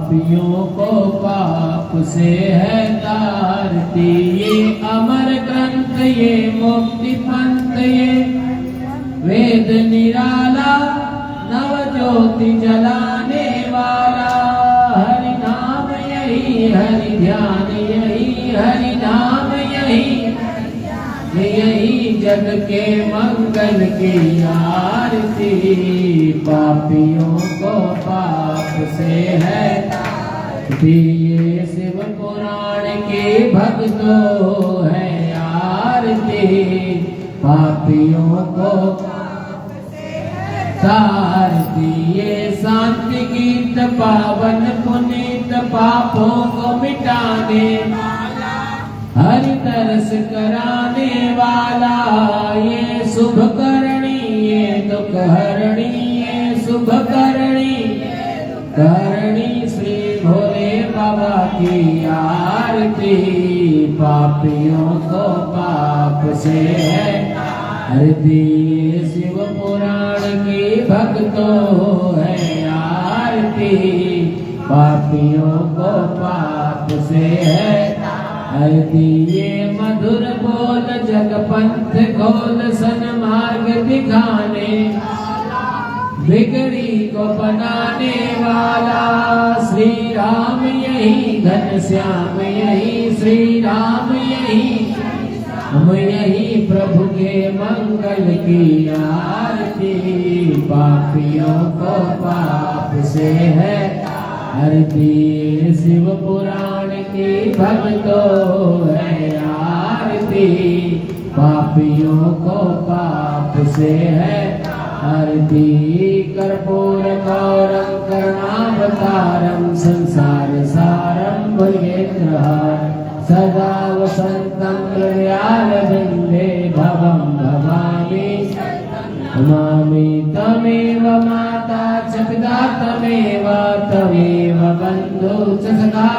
पापियों को पाप से है तारती। ये अमर ग्रंथ ये मुक्ति पंथ ये वेद निराला नव ज्योति जलाने वाला। हरि नाम यही हरि ध्यान यही हरि नाम यही जग के मंगल की आरती। पापियों को पाप से है ये शिव पुराण के भक्तों है आरती। पापियों को तारती। ये शांति गीत पावन पुनीत पापों को मिटाने हरि तरस कराने वाला। ये शुभ करणी ये दुख हरणी ये शुभ करणी श्री भोले बाबा की आरती। पापियों को पाप से है आरती। शिव पुराण की भक्तों है आरती। पापियों को पाप से है आरती। ये मधुर बोल जग पंथ खोल सन्मार्ग दिखाने बिगड़ी को बनाने वाला। श्री राम यही घनश्याम यही श्री राम यही हम यही प्रभु के मंगल की आरती। पापियों को पाप से है आरती। शिव पुराण की भक्तों है आरती। पापियों को पाप से है आरती। कर्पूर गौरम करुणावतारम संसार सारम भुजगेन्द्रहारं सदा वसन्तं हृदयारविन्दे भवं भवामि तमेव माता च पिता तमेव बन्धु च सखा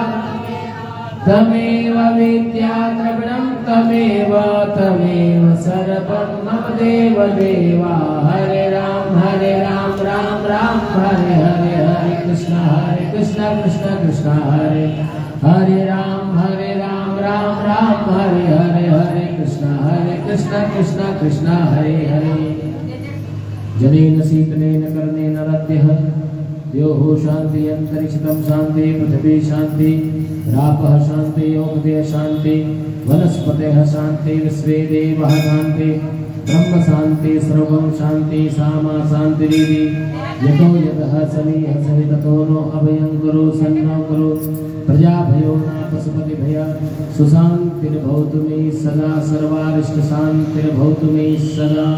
तमेव विद्या द्रविणं तमेव सर्वं मम देव देवा। हरे राम राम राम हरे हरे हरे कृष्ण कृष्ण कृष्ण हरे हरे राम राम राम हरे हरे हरे कृष्ण कृष्ण हरे हरे। जनेन शीतलेन कर्णेन रद्यः द्योः शान्ति अन्तरिक्षं शान्ति पृथिवी शान्ति रापः शान्ति ओपदय शान्ति वनस्पतयः शान्ति विश्वे देवाः शान्ति ब्रह्म शान्ति सर्वं शान्ति सामा शान्तिरिति। यतो यतः समीह सविततो नो अभयं कुरु सन्नो कुरु प्रजाभयो न पशुपतिभय सुशान्तिर्भवतु मे सदा सर्वारिष्ट शान्तिर्भवतु मे सदा।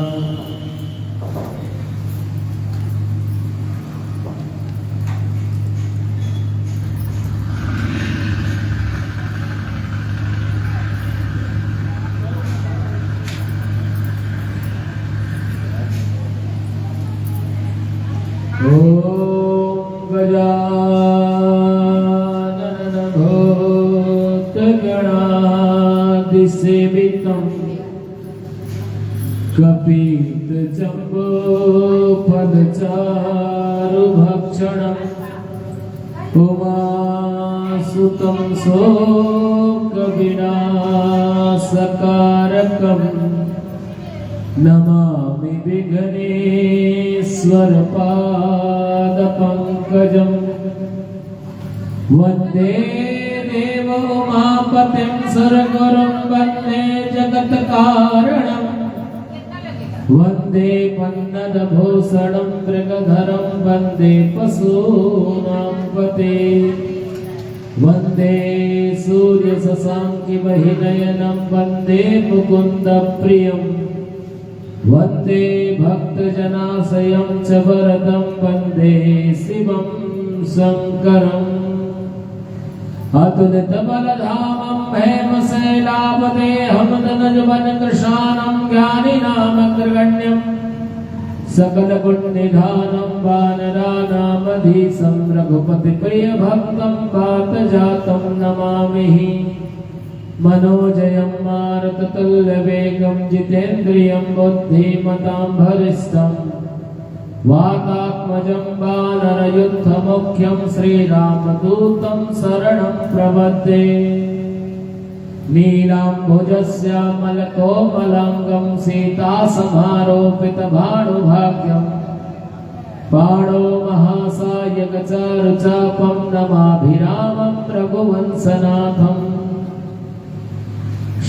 कपीत जम्बो पदचारु भक्षणम् उमासुतं शोक विनाशकारकम् नमामि विघ्नेश्वर पादपङ्कजम्। वन्दे देव उमापतिं सुरगुरुं वन्दे जगत्कारणम्। वन्दे पन्नगभूषणं मृगधरं वन्दे पशूनां पते। वन्दे सूर्यशशाङ्कमहिनयनं वन्दे मुकुन्दप्रियं। वन्दे भक्तजनाशयं च वरदं वन्दे शिवं शङ्करम्। अतुलितबलधामं हेमशैलावदेहं दनजवनकृशानं ज्ञानिनामग्रगण्यं सकलपुण्यनिधानं वानराणामधीशं रघुपतिप्रियभक्तं वातजातं नमामि। मनोजयं मारुततुल्यवेगं जितेन्द्रियं बुद्धिमतां वरिष्ठं वातात्मजं वानरयुद्धमुख्यं श्रीरामदूतं शरणं प्रपद्ये नीलाम्बुजश्यामलकोमलाङ्गं सीतासमारोपितभानुभाग्यं पाणो महासायकचारुचापं नमाभिरामं रघुवंशनाथम्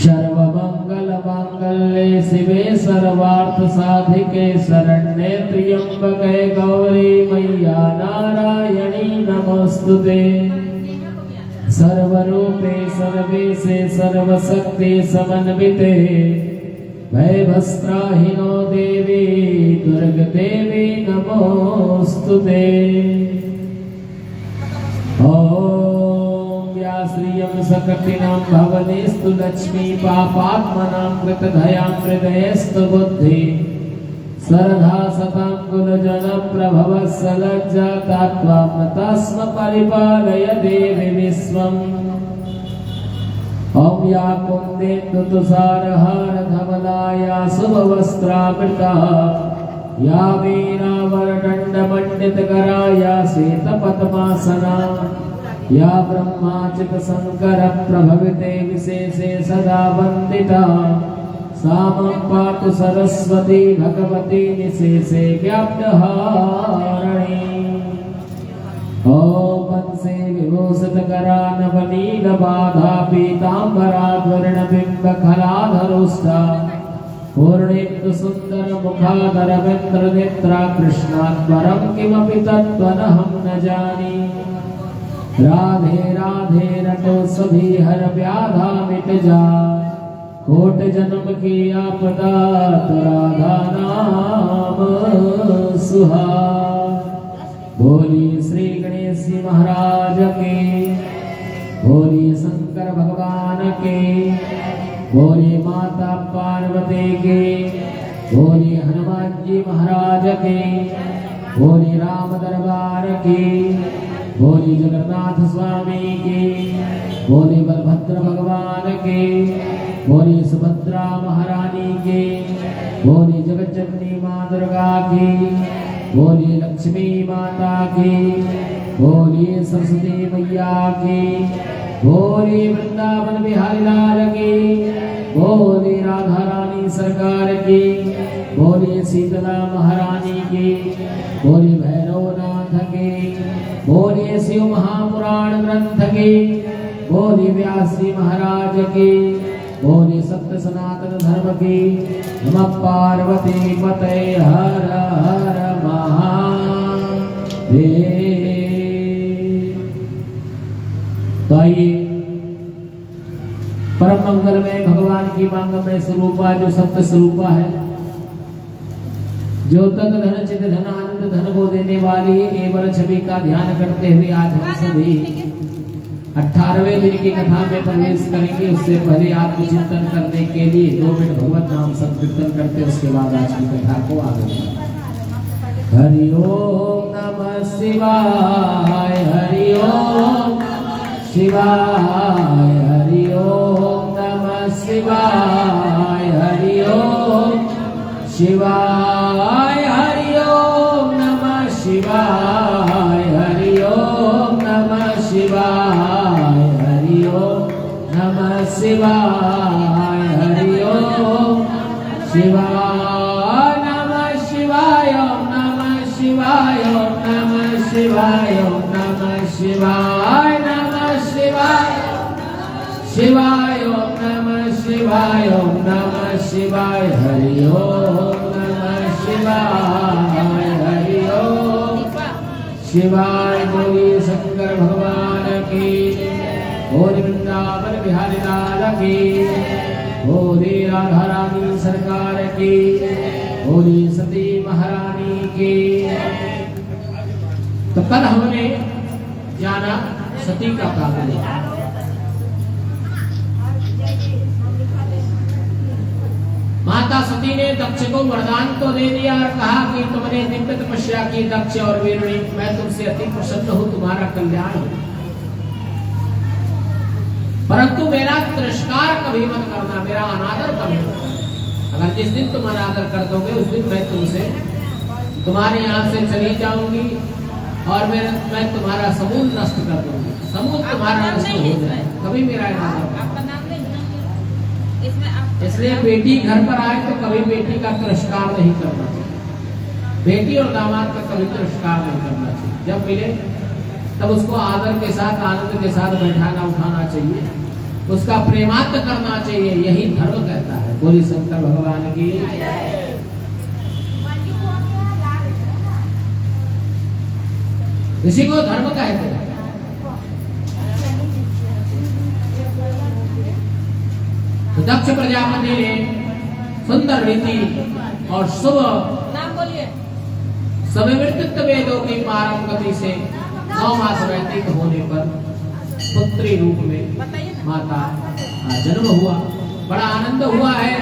सर्वमङ्गलमाङ्गल्ये शिवे सर्वार्थसाधिके शरण्ये त्र्यम्बके गौरी मैया नारायणी नमोस्तुते सर्वरूपे सर्वेशे सर्वशक्ति समन्विते भयभस्त्राहिनो देवी दुर्गदेवी नमोस्तुते। या श्रियं सकटिनां भवनेस्तु लक्ष्मी पापात्मनां कृतधयां हृदयेस्तु बुद्धि सरधा सताङ्कुलजनप्रभवः सलज्जातात्वात्मतास्म परिपालय देवि विश्वम्। ॐ या कुन्देन्दुतुषारहारधवला या शुभवस्त्रावृता या वीणावरदण्डमण्डितकरा या श्वेतपद्मासना या ब्रह्माच्युतशङ्करप्रभविते विशेषे सदा वन्दिता सा मां पातु सरस्वती भगवती निशेषे व्याप्तहारिणी। ॐ वंशे विभूषितकरा नवनीलबाधा पीताम्बराद्वर्णबिम्बखलाधरोष्ठा पूर्णेन्दुसुन्दरमुखाधरवेन्द्रनेत्रा कृष्णात् परं किमपि तत्त्वमहं न जाने। राधे राधे रटो सभी हर व्याधा मिट जा कोट जन्म की आपदा तो राधा नाम सुहाग। बोली श्री गणेश जी महाराज के, बोली शंकर भगवान के, बोली माता पार्वती के, बोली हनुमान जी महाराज के, बोली राम दरबार की, बोली जगन्नाथ स्वामी की, बोली बलभद्र भगवान के, बोली सुभद्रा महारानी की, बोली जगज्जननी माँ दुर्गा की, बोली लक्ष्मी माता की, बोली सरस्वती मैया की, बोली वृंदावन बिहारी लाल की, बोली राधा रानी सरकार की, बोली शीतला महारानी की, बोली भैरवनाथ की, बोली शिव महापुराण ग्रंथ की, बोली व्यास जी महाराज की, बोली सत्य सनातन धर्म की। नमः पार्वती पते हर हर महादेव। तो आइए परम मंगल में भगवान की मांग में स्वरूपा जो सत्य स्वरूपा है, जो तन धन चित धन आनंद धन को देने वाली एवं छवि का ध्यान करते हुए आज हम सभी 18वें दिन की कथा में प्रवेश करेंगे। उससे पहले आपको चिंतन करने के लिए 2 मिनट भगवत नाम संकीर्तन करते, उसके बाद आज की कथा को आगे हरि ओम नमः शिवाय, हरि ओम शिवाय, हरि ओम नमः शिवाय, हरि ओम शिवाय, हरि ओम नमः शिवाय, हरि ओम नमः शिवाय, हरि ओम नमः शिवाय, हरि ओम शिवाय नमः शिवाय, ओम नमः शिवाय, ओम नमः शिवाय, ओम नमः शिवाय, नमः शिवाय शिवाय, ओम नमः शिवाय, ओम नमः शिवाय, हरि ओम नमः शिवाय, हरि ओम शिवाय। बोली शंकर भगवान की, बोली वृंदावन बिहारी लाल की, बोली राधा रानी सरकार की, बोली सती महारानी की। तो कल हमने जाना सती का काव्य। माता सती ने दक्ष को वरदान तो दे दिया और कहा कि तुमने दिव्य तपस्या की दक्ष और वीरुणी, मैं तुमसे अति प्रसन्न हूं, तुम्हारा कल्याण हो, परंतु मेरा तिरस्कार कभी मत करना, मेरा अनादर कभी मत करना। अगर जिस दिन तुम अनादर कर दोगे उस दिन मैं तुमसे तुम्हारे यहाँ से चली जाऊंगी और मैं तुम्हारा समूल नष्ट कर दूंगी, समूल तुम्हारा नष्ट हो जाए, कभी मेरा इरादा। इसलिए बेटी घर पर आए तो कभी बेटी का तिरस्कार नहीं करना चाहिए, बेटी और दामाद का कभी तिरस्कार नहीं करना चाहिए। जब मिले तब उसको आदर के साथ आनंद के साथ बैठाना उठाना चाहिए, उसका प्रेमार्थ करना चाहिए, यही धर्म कहता है। बोली शंकर भगवान की। इसी को धर्म कहते हैं। तो दक्ष प्रजापति ने सुंदर रीति और शुभ समवर्तित्व वेदों की पारम गति से 9 मास व्यतीत होने पर पुत्री रूप में माता जन्म हुआ। बड़ा आनंद हुआ है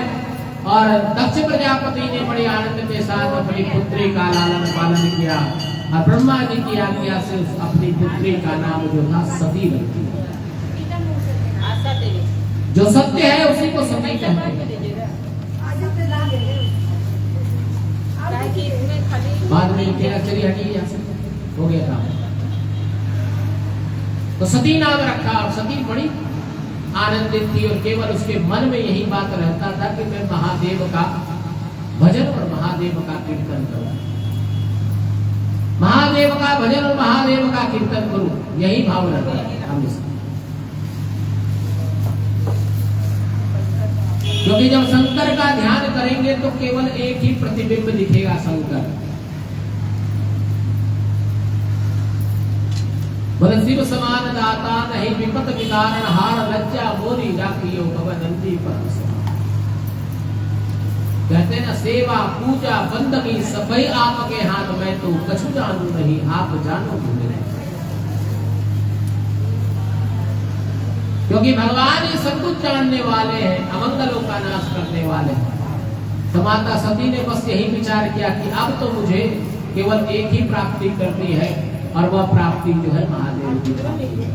और दक्ष प्रजापति ने बड़े आनंद के साथ अपनी पुत्री का लालन पालन किया और ब्रह्मा जी की आज्ञा से अपनी पुत्री का नाम जो था सती रख दिया। जो सत्य है उसी को सती कहते हैं। बाद में चली हटी हो गया था तो सती नाम रखा और सती बड़ी आनंदित थी और केवल उसके मन में यही बात रहता था कि मैं महादेव का भजन और महादेव का कीर्तन करूं, महादेव का भजन और महादेव का कीर्तन करूं, यही भाव रहता है हमेशा। क्योंकि जब शंकर का ध्यान करेंगे तो केवल एक ही प्रतिबिंब दिखेगा, शंकर। बोले शिव समान दाता नहीं विपत विदारण हार लज्जा मोरी राखियो भवनंदी पर। कहते ना सेवा पूजा बंदगी सबई आपके हाथ में, तो कछु जानू नहीं आप जानो मुझे। क्योंकि भगवान ये सब कुछ जानने वाले हैं, अमंगलों का नाश करने वाले हैं। तो माता सती ने बस यही विचार किया कि अब तो मुझे केवल एक ही प्राप्ति करनी है और वह प्राप्ति जो है महादेव की प्राप्ति है।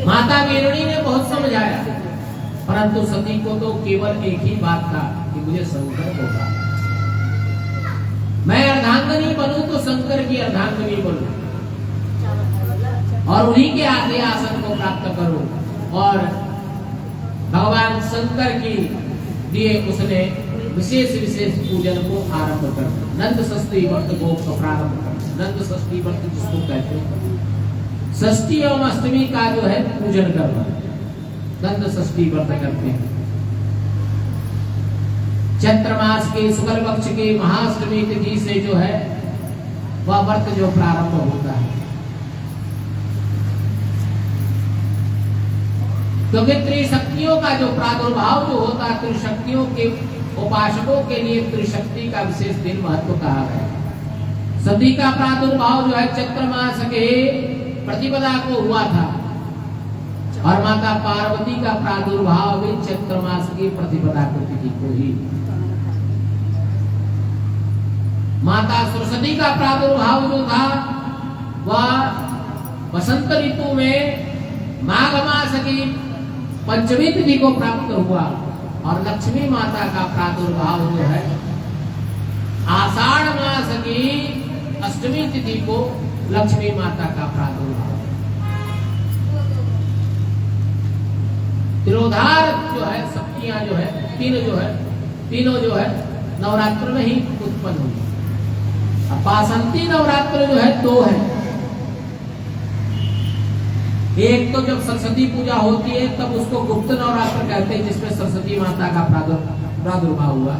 माता वीरणी ने बहुत समझाया, परंतु सती को तो केवल एक ही बात था कि मुझे शंकर होगा, मैं अर्धांगिनी बनूं तो शंकर की अर्धांगिनी बनूं और उन्हीं के आगे आसन को प्राप्त करूं। और भगवान शंकर की दिए उसने विशेष पूजन को आरंभ कर दिया। नंद षष्ठी व्रत को प्रारंभ कर दिया। नंद षष्ठी व्रत जिसको कहते हैं, षष्ठी एवं अष्टमी का जो है पूजन करना, नंद षष्ठी व्रत करते हैं। चैत्र मास के शुक्ल पक्ष के महाअष्टमी तिथि से जो है वह व्रत जो प्रारंभ होता है। क्योंकि त्रिशक्तियों का जो प्रादुर्भाव जो होता है, त्रिशक्तियों के उपासकों के लिए त्रिशक्ति का विशेष दिन महत्व कहा गया। सती का प्रादुर्भाव जो है चैत्र मास के प्रतिपदा को हुआ था और माता पार्वती का प्रादुर्भाव भी चैत्र मास की प्रतिपदा तिथि को ही। माता सरस्वती का प्रादुर्भाव जो था वह बसंत ऋतु में माघ मास की पंचमी तिथि को प्राप्त हुआ और लक्ष्मी माता का प्रादुर्भाव जो है आषाढ़ मास की अष्टमी तिथि को लक्ष्मी माता का प्रादुर्भाव। तिरोधार जो है शक्तियां जो है तीनों जो है नवरात्र में ही उत्पन्न हुई। बासंती नवरात्र जो है 2 है। एक तो जब सरस्वती पूजा होती है तब उसको गुप्त नवरात्र कहते हैं, जिसमें सरस्वती माता का प्रादुर्भाव हुआ।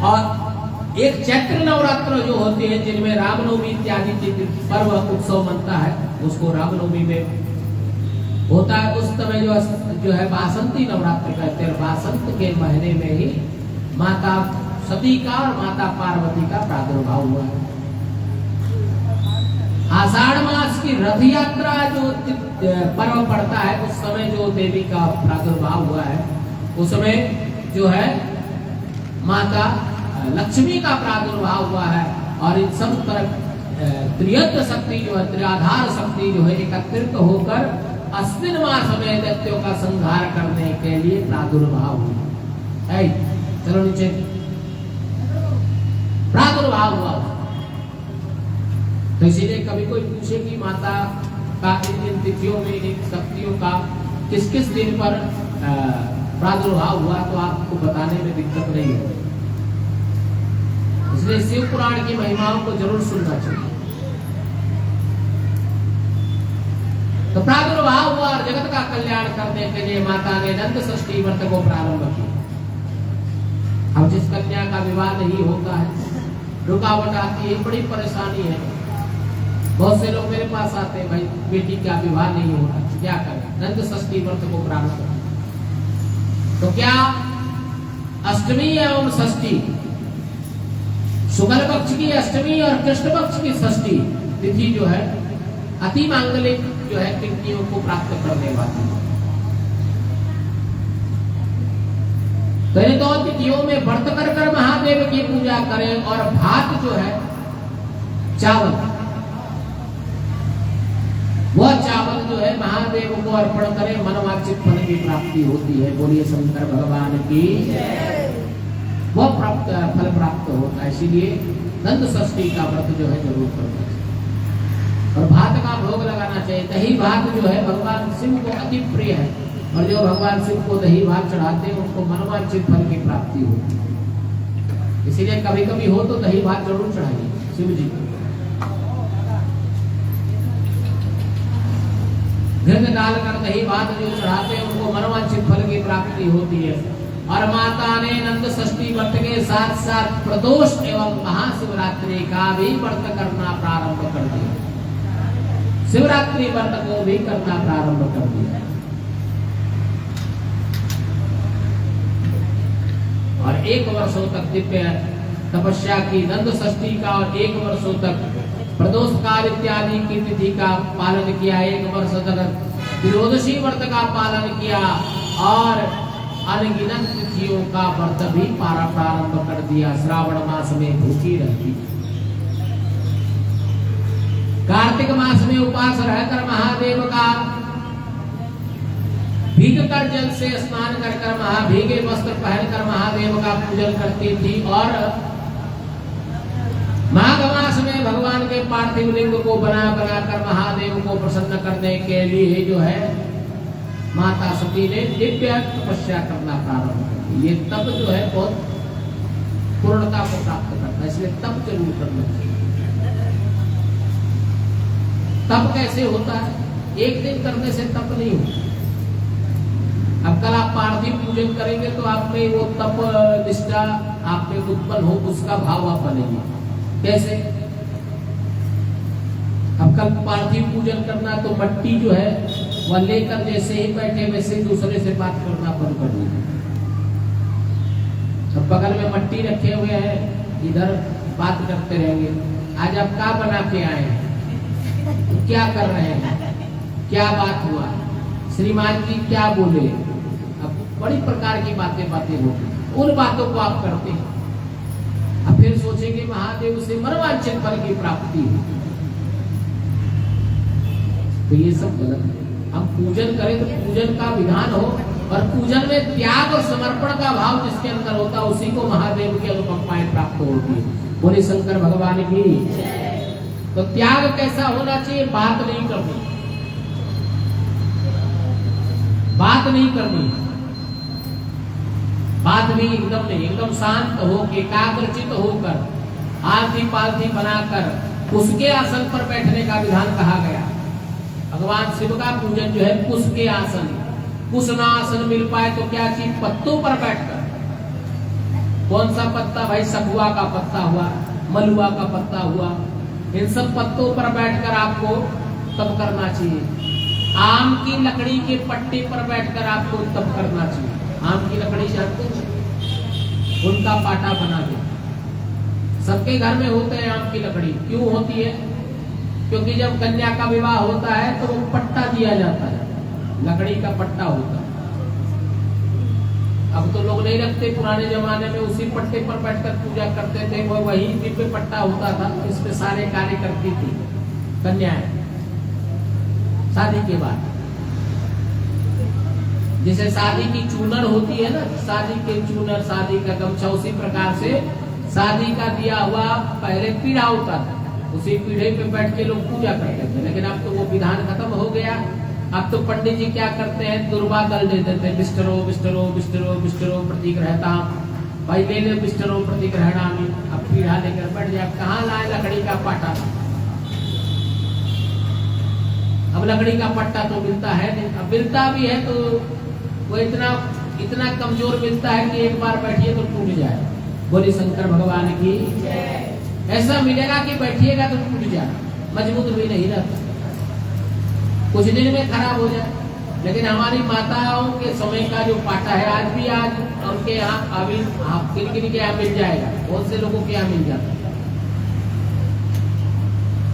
और एक चैत्र नवरात्र जो होते हैं जिनमें रामनवमी इत्यादि पर्व उत्सव मनता है, उसको रामनवमी में होता है। उस समय जो है बासंती नवरात्र कहते हैं। बासंत के महीने में ही माता सती का और माता पार्वती का प्रादुर्भाव हुआ है। आषाढ़ मास की रथ यात्रा जो पर्व पड़ता है उस समय जो देवी का प्रादुर्भाव हुआ है, उसमें जो है माता लक्ष्मी का प्रादुर्भाव हुआ है। और इन सब तरफ त्रियत्र शक्ति जो है, त्रिआधार शक्ति जो है एकत्रित होकर अश्विन मास में दैत्यों का संहार करने के लिए प्रादुर्भाव हुआ। चलो नीचे, प्रादुर्भाव हुआ। तो इसीलिए कभी कोई पूछे कि माता का इन तिथियों में इन शक्तियों का किस किस दिन पर प्रादुर्भाव हुआ, तो आपको बताने में दिक्कत नहीं होगी। इसलिए शिव पुराण की महिमाओं को जरूर सुनना चाहिए। तो प्रादुर्भाव हुआ और जगत का कल्याण करने के लिए माता ने नंद षष्ठी व्रत को प्रारंभ किया। अब जिस कन्या का विवाह नहीं होता है, रुकावट आती है, बड़ी परेशानी है। बहुत से लोग मेरे पास आते हैं, भाई बेटी का विवाह नहीं हो रहा, क्या करें? नंद षष्ठी व्रत को प्रारंभ किया। तो क्या अष्टमी एवं षष्ठी, शुक्ल पक्ष की अष्टमी और कृष्ण पक्ष की षष्ठी तिथि जो है अति मांगलिक जो है तिथियों को प्राप्त करने वाली है। तो इन दो तिथियों में व्रत कर महादेव की पूजा करें और भात जो है चावल, वह चावल जो है महादेव को अर्पण करें, मनोवांछित फल की प्राप्ति होती है। बोलिए शंकर भगवान की, वह फल प्राप्त होता है। इसीलिए नंद षष्ठी का व्रत जो है जरूर करना चाहिए और भात का भोग लगाना चाहिए। दही भात जो है भगवान शिव को अति प्रिय है, और जो भगवान शिव को दही भात चढ़ाते हैं उनको मनोवांछित फल की प्राप्ति होती है। इसीलिए कभी कभी हो तो दही भात जरूर चढ़ाइए शिव जी को। घृत डालकर दही भात जो चढ़ाते हैं उनको मनोवांछित फल की प्राप्ति होती है। और माता ने नंद षष्ठी व्रत के साथ साथ प्रदोष एवं महाशिवरात्रि का भी व्रत करना प्रारंभ कर दिया। शिवरात्रि व्रत को भी करना प्रारंभ कर दिया। और 1 वर्षों तक दिव्य तपस्या की नंद षष्ठी का, और 1 वर्षों तक प्रदोष काल इत्यादि की तिथि का पालन किया। 1 वर्ष तक त्रियोदशी व्रत का पालन किया और अनगिनत तिथियों का व्रत भी प्रारंभ कर दिया। श्रावण मास में भूखी रहती, कार्तिक मास में उपास रहकर महादेव का भीग कर जल से स्नान कर भीगे वस्त्र पहनकर महादेव का पूजन करती थी। और माघ मास में भगवान के पार्थिव लिंग को बना कर महादेव को प्रसन्न करने के लिए जो है माता सती ने दिव्य तपस्या करना प्रारंभ कर दी। ये तप जो है बहुत पूर्णता को प्राप्त करता है, इसलिए तप जरूर करना चाहिए। तप कैसे होता है? एक दिन करने से तप नहीं होता। अब कल आप पार्थिव पूजन करेंगे तो आप में वो तप निष्ठा आप में उत्पन्न हो, उसका भाव आप बनेंगे। कैसे? अब कल पार्थिव पूजन करना तो मट्टी जो है वह लेकर जैसे ही बैठे वैसे ही दूसरे से बात करना बंद कर दीजिए। अब बगल में मट्टी रखे हुए हैं, इधर बात करते रहेंगे। आज आप क्या बना के आए हैं, क्या कर रहे हैं, क्या बात हुआ, श्रीमान जी क्या बोले, अब बड़ी प्रकार की बातें होती। उन बातों को आप करते हैं, अब फिर सोचेंगे महादेव से मनोवांछित फल की प्राप्ति हो, तो ये सब गलत है। हम पूजन करें तो पूजन का विधान हो, और पूजन में त्याग और समर्पण का भाव जिसके अंदर होता है उसी को महादेव की अनुकंपाएं प्राप्त होती है। बोले शंकर भगवान की। तो त्याग कैसा होना चाहिए? बात नहीं करनी, बात नहीं करनी, बात भी एकदम नहीं, एकदम शांत होकर एकाग्रचित होकर आरती पालती बनाकर उसके आसन पर बैठने का विधान कहा गया। भगवान शिव का पूजन जो है कुश के आसन, कुश ना आसन मिल पाए तो क्या चीज, पत्तों पर बैठकर। कौन सा पत्ता भाई? सखुआ का पत्ता हुआ, मलुआ का पत्ता हुआ, इन सब पत्तों पर बैठकर आपको तप करना चाहिए। आम की लकड़ी के पट्टे पर बैठकर आपको तप करना चाहिए। आम की लकड़ी जानते हैं, उनका पाटा बना दे। सबके घर में होते हैं आम की लकड़ी। क्यों होती है? क्योंकि जब कन्या का विवाह होता है तो वो पट्टा दिया जाता है, लकड़ी का पट्टा होता है। अब तो लोग नहीं रखते, पुराने जमाने में उसी पट्टे पर बैठकर पूजा करते थे। वो वही दिव्य पट्टा होता था, इसमें सारे कार्य करती थी कन्याएं शादी के बाद। जैसे शादी की चूनर होती है ना, शादी के चूनर, शादी का गमछा, उसी प्रकार से शादी का दिया हुआ पहले पीढ़ा होता था, उसी पीढ़े पे बैठ के लोग पूजा करते थे। लेकिन अब तो वो विधान खत्म हो गया। अब तो पंडित जी क्या करते हैं, दुर्वा दल दे देते हैं, बिस्तरो बिस्तरो बिस्तरो बिस्तरो प्रतिग्रहता, भाई ले ले बिस्तरो प्रतिग्रहणा में। अब पीढ़ा लेकर बैठ जाए, कहाँ लाए लकड़ी का पाटा, अब लकड़ी का पट्टा तो मिलता है नहीं, अब मिलता भी है तो वो इतना कमजोर मिलता है कि एक बार बैठिए तो टूट जाए। बोले शंकर भगवान की, ऐसा मिलेगा कि बैठिएगा तो टूट जाए, मजबूत भी नहीं रहता, कुछ दिन में खराब हो जाए। लेकिन हमारी माताओं के समय का जो पाटा है, आज भी आज उनके यहाँ अभी किन के यहाँ मिल जाएगा, बहुत से लोगों के यहाँ मिल जाता है।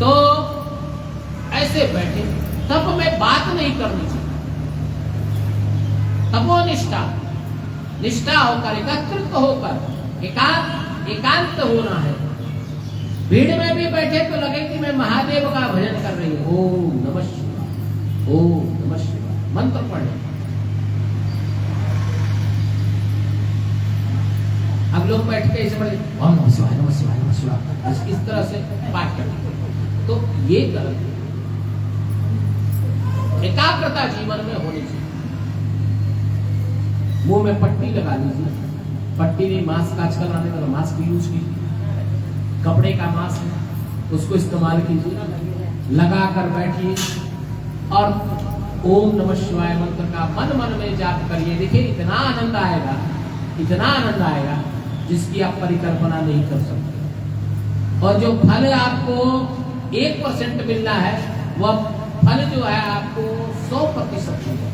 तो ऐसे बैठे तब में बात नहीं करनी चाहिए, तपोनिष्ठा, निष्ठा होकर, एकत्रित होकर, एकांत होना है। भीड़ में भी बैठे तो लगे कि मैं महादेव का भजन कर रही हूँ, ओम नमः शिवाय, ओम नमः शिवाय, मंत्र पढ़े। अब लोग बैठ के ऐसे पढ़े, ओम नमः शिवाय, नमः शिवाय, नमः शिवाय, इस तरह से पाठ करते, तो ये गलत है। एकाग्रता जीवन में होनी चाहिए। मुंह में पट्टी लगा लीजिए, पट्टी नहीं, मास्क आजकल आने वाला मास्क यूज कीजिए, कपड़े का मास्क है उसको इस्तेमाल कीजिए, लगा कर बैठिए और ओम नमः शिवाय मंत्र का मन मन में जाप करिए। देखिए इतना आनंद आएगा, इतना आनंद आएगा जिसकी आप परिकल्पना नहीं कर सकते। और जो फल आपको 1% मिलना है, वह फल जो है आपको 100% मिलेगा,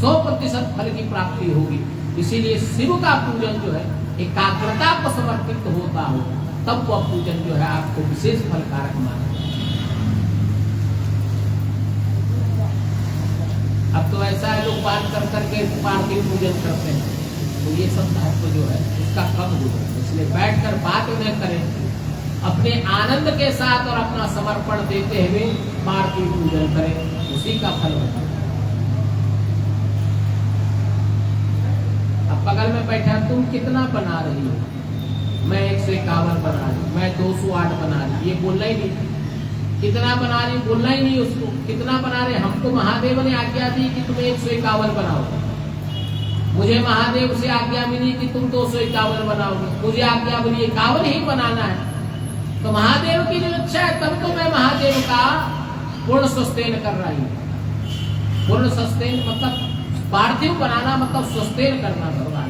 100% फल की प्राप्ति होगी। इसीलिए शिव का पूजन जो है एकाग्रता को समर्पित होता हो, तब वह पूजन जो है आपको विशेष फलकारक माना। अब तो ऐसा है, लोग बात कर करके पार्थिव पूजन करते हैं, तो ये सब महत्व जो है उसका कम हो जाए। इसलिए बैठकर बात न करें, अपने आनंद के साथ और अपना समर्पण देते हुए पार्थिव पूजन करें, उसी का फल होता है। अब बगल में बैठा, तुम कितना बना रही हो, मैं 151 बना रही, मैं 208 बना रही, ये बोलना ही नहीं। कितना बना रही बोलना ही नहीं उसको, कितना बना रहे। हमको महादेव ने आज्ञा दी कि तुम 151 बनाओ, मुझे महादेव से आज्ञा मिली कि तुम 251 बनाओगे, मुझे आज्ञा मिली 51 ही बनाना है। तो महादेव की जो इच्छा है, तब तो मैं महादेव का पूर्ण सस्टेन कर रही हूँ। पूर्ण सस्टेन मतलब पार्थिव बनाना, मतलब सस्टेन करना, भगवान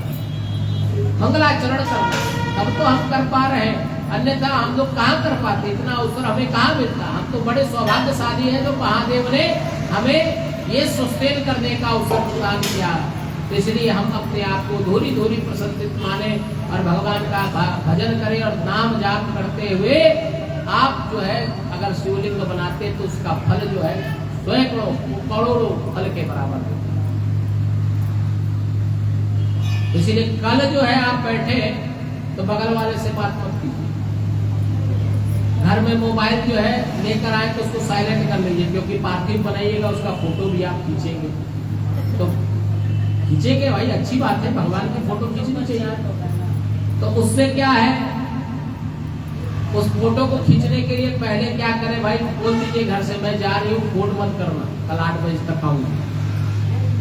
मंगलाचरण करना, तब तो हम कर पा रहे हैं। अन्यथा हम लोग कहाँ कर पाते, इतना अवसर हमें कहाँ मिलता। हम तो बड़े सौभाग्यशाली हैं जो महादेव ने हमें ये सस्टेन करने का अवसर प्रदान किया। तो इसलिए हम अपने आप को धोरी धोरी प्रसन्नित माने और भगवान का भजन करें और नाम जाप करते हुए आप जो है अगर शिवलिंग बनाते तो उसका फल जो है सैकड़ों करोड़ों फल के बराबर है। इसीलिए कल जो है आप बैठे तो बगल वाले से बात मत कीजिए। घर में मोबाइल जो है लेकर आए तो उसको साइलेंट कर लीजिए, क्योंकि पार्थिव बनाइएगा उसका फोटो भी आप खींचेंगे तो खींचेंगे भाई, अच्छी बात है, भगवान की फोटो खींचनी चाहिए। तो उससे क्या है, उस फोटो को खींचने के लिए पहले क्या करें भाई, बोल दीजिए घर से मैं जा रही हूँ, फोन मत करना, कल 8 बजे तक आऊंगी।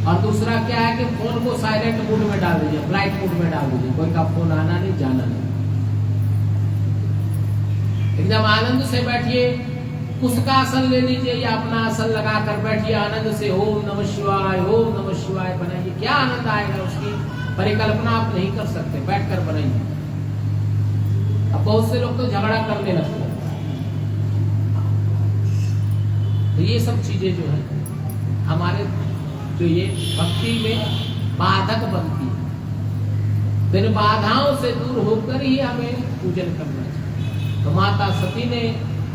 और दूसरा क्या है कि फोन को साइलेंट मोड में डाल दीजिए, फ्लाइट मोड में डाल दीजिए, कोई का फोन आना नहीं जाना नहीं। एकदम आनंद से बैठिए, उसका आसन ले लीजिए या अपना आसन लगा कर बैठिए, आनंद से ओम नमः शिवाय, ओम नमः शिवाय बनाइए। क्या आनंद आएगा उसकी परिकल्पना आप नहीं कर सकते, बैठकर बनाइए। अब बहुत से लोग तो झगड़ा करने लगते हैं, तो ये सब चीजें जो है हमारे जो ये भक्ति में बाधक बनती है, तो इन बाधाओं से दूर होकर ही हमें पूजन करना चाहिए। तो माता सती ने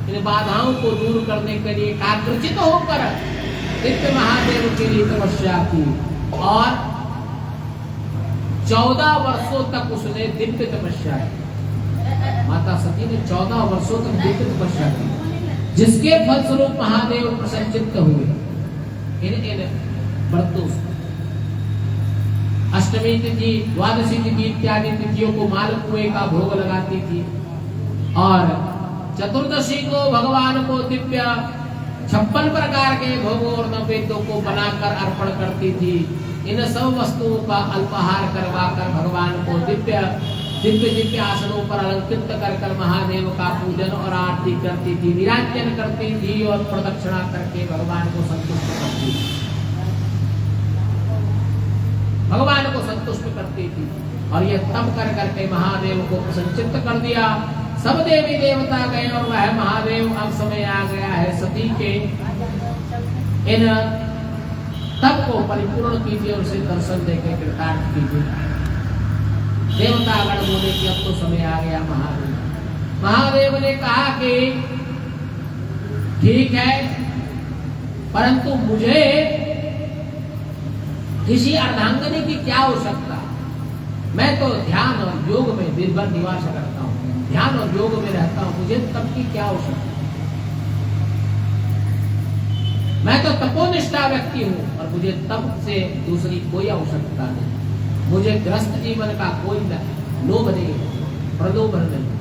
इन बाधाओं को दूर करने के लिए एकाग्रचित होकर नित्य महादेव के लिए तपस्या की और 14 वर्षों तक उसने दिव्य तपस्या की। माता सती ने 14 वर्षों तक दिव्य तपस्या की, जिसके फलस्वरूप महादेव प्रसन्नचित्त हुए इन व्रतों से। अष्टमी तिथि, द्वादशी तिथि इत्यादि तिथियों को मालपुए का भोग लगाती थी और चतुर्दशी को भगवान को दिव्य 56 प्रकार के भोगों और नैवेद्यों को बनाकर अर्पण करती थी। इन सब वस्तुओं का अल्पाहार करवाकर भगवान को दिव्य दिव्य आसनों पर अलंकृत कर महादेव का पूजन और आरती करती थी, विराजन करती थी और प्रदक्षिणा करके भगवान को संतुष्ट करती थी, भगवान को संतुष्ट करती थी। और ये तब कर करके महादेव को प्रसन्नचित्त कर दिया। सब देवी देवता गए और वह महादेव अब समय आ गया है सती के इन तब को परिपूर्ण कीजिए और उसे दर्शन देकर कृतार्थ कीजिए। देवतागण बोले कि अब तो समय आ गया महादेव। महादेव ने कहा कि ठीक है, परंतु मुझे किसी अर्धांगिनी की क्या आवश्यकता, मैं तो ध्यान और योग में दिन भर निवास करता हूँ, ध्यान और योग में रहता हूँ, मुझे तप की क्या आवश्यकता, मैं तो तपोनिष्ठा व्यक्ति हूँ और मुझे तप से दूसरी कोई आवश्यकता नहीं, मुझे ग्रस्त जीवन का कोई लोभ नहीं, प्रलोभन नहीं।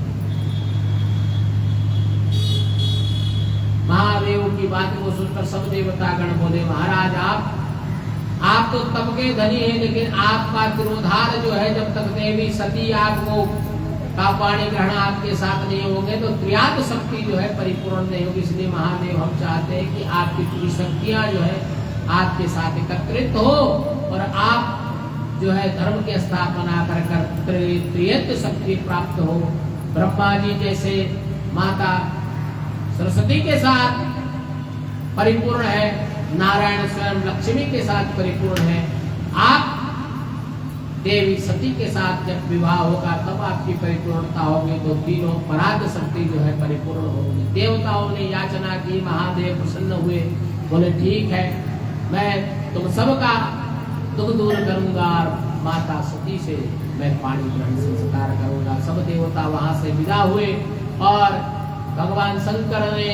महादेव की बात को सुनकर सब देवतागण बोले महाराज आप तो तप के धनी हैं, लेकिन आपका तिरोधार जो है, जब तक देवी सती आपको का पाणी ग्रहण आपके साथ नहीं होंगे तो त्रियाग शक्ति जो है परिपूर्ण नहीं होगी। इसलिए महादेव हम चाहते हैं कि आपकी त्रिशक्तियां जो है आपके साथ एकत्रित हो और आप जो है धर्म की स्थापना कर त्रियत्व शक्ति प्राप्त हो। ब्रह्मा जी जैसे माता सरस्वती के साथ परिपूर्ण है, नारायण स्वयं लक्ष्मी के साथ परिपूर्ण है, आप देवी सती के साथ जब विवाह होगा तब आपकी परिपूर्णता होगी, तो तीनों पराग शक्ति जो है परिपूर्ण होगी। देवताओं ने याचना की, महादेव प्रसन्न हुए, बोले ठीक है, मैं तुम सबका दुख दूर करूंगा और माता सती से मैं पाणी ग्रहण संस्कार करूंगा। सब देवता वहां से विदा हुए और भगवान शंकर ने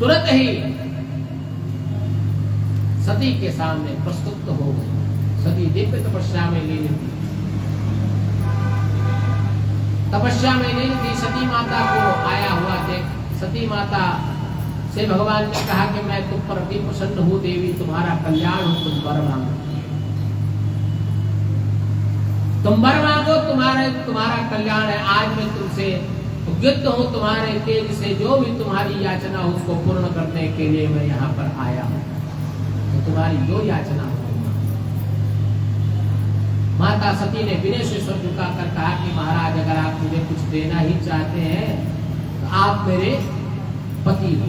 तुरंत ही सती के सामने प्रस्तुत हो गए। सती दिव्य तपस्या में लीन थी, तपस्या में लीन थी। सती माता को आया हुआ देख सती माता से भगवान ने कहा कि मैं तुम पर अति प्रसन्न हूँ देवी, तुम्हारा कल्याण हो, तुम वर मांगो, तुम वर मांगो, तुम्हारा कल्याण है। आज मैं तुमसे युद्ध हूँ, तुम्हारे तेज से जो भी तुम्हारी याचना हो उसको पूर्ण करने के लिए मैं यहाँ पर आया हूँ, तो तुम्हारी जो याचना हो। माता सती ने विनय से सिर झुकाकर कहा कि महाराज अगर आप मुझे कुछ देना ही चाहते हैं तो आप मेरे पति हो।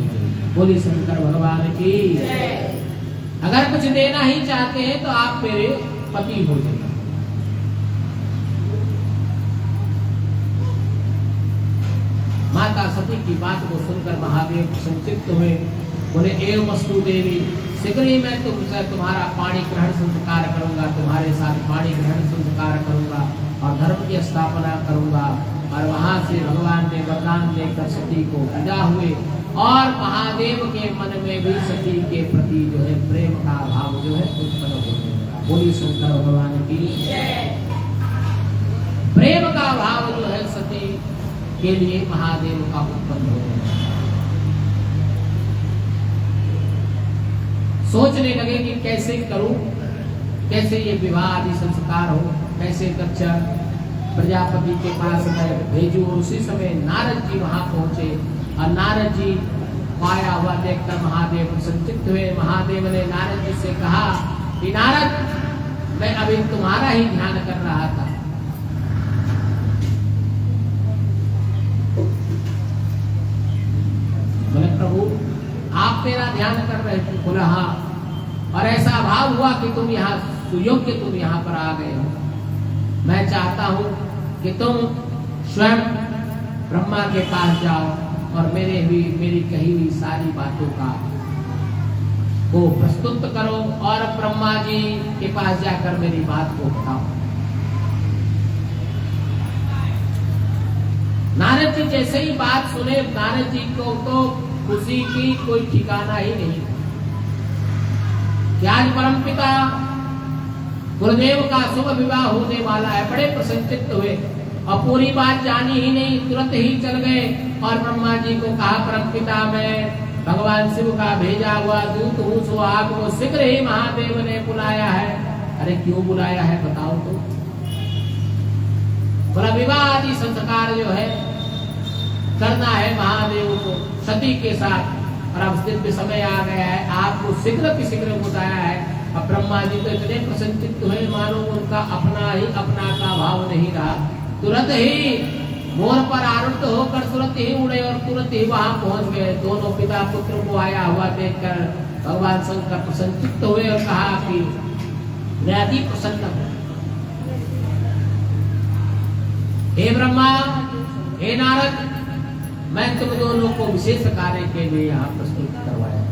बोली शंकर भगवान की। अगर कुछ देना ही चाहते हैं तो आप मेरे पति हो जाए। माता सती की बात को सुनकर महादेव संचित हुए, बोले एवं वस्तु देवी, शीघ्र ही मैं तुमसे तुम्हारा पाणी ग्रहण संस्कार करूंगा, तुम्हारे साथ पाणी ग्रहण संस्कार करूंगा और धर्म की स्थापना करूंगा। और वहां से भगवान ने वरदान देकर सती को विदा हुए और महादेव के मन में भी सती के प्रति जो है प्रेम का भाव जो है उत्पन्न हो गया। बोली शंकर भगवान की। प्रेम का भाव जो है सती के लिए महादेव का उत्पन्न हो गया। सोचने लगे कि कैसे करूं, कैसे ये विवाह आदि संस्कार हो, कैसे दक्ष प्रजापति के पास मैं भेजूं। और उसी समय नारद जी वहां पहुंचे और नारद जी पाया हुआ देखकर महादेव प्रसन्नचित्त हुए। महादेव ने नारद जी से कहा कि नारद, मैं अभी तुम्हारा ही ध्यान कर रहा था। बोले प्रभु आप मेरा ध्यान कर रहे थे? बोला हाँ, और ऐसा भाव हुआ कि तुम यहाँ सुयोग्य तुम यहाँ पर आ गए हो। मैं चाहता हूँ कि तुम स्वयं ब्रह्मा के पास जाओ और मेरी कही हुई सारी बातों को प्रस्तुत करो और ब्रह्मा जी के पास जाकर मेरी बात को बताओ। नारद जी जैसे ही बात सुने, नारद जी को तो खुशी की कोई ठिकाना ही नहीं कि आज परमपिता गुरुदेव का शुभ विवाह होने वाला है। बड़े प्रसन्नचित्त हुए और पूरी बात जानी ही नहीं, तुरंत ही चल गए और ब्रह्मा जी को कहा, परमपिता मैं भगवान शिव का भेजा हुआ दूत हूँ, सो आपको शीघ्र ही महादेव ने बुलाया है। अरे क्यों बुलाया है बताओ तो। बोला विवाह आदि संस्कार जो है करना है महादेव को सती के साथ, और अब दिव्य समय आ गया है, आपको शीघ्र की शीघ्र बुलाया है। अब ब्रह्मा जी तो इतने प्रसन्नचित्त हुए मानो उनका अपना ही अपना का भाव नहीं रहा। तुरंत ही मोर पर आरूढ़ होकर तुरंत ही उड़े और तुरंत ही वहां पहुंच गए। दोनों पिता पुत्र को आया हुआ देखकर भगवान शंकर प्रसन्नचित्त हुए और कहा कि मैं अति प्रसन्न हूं। हे ब्रह्मा, हे नारद, मैं तुम दोनों को विशेष कार्य के लिए यहाँ प्रस्तुत करवाया।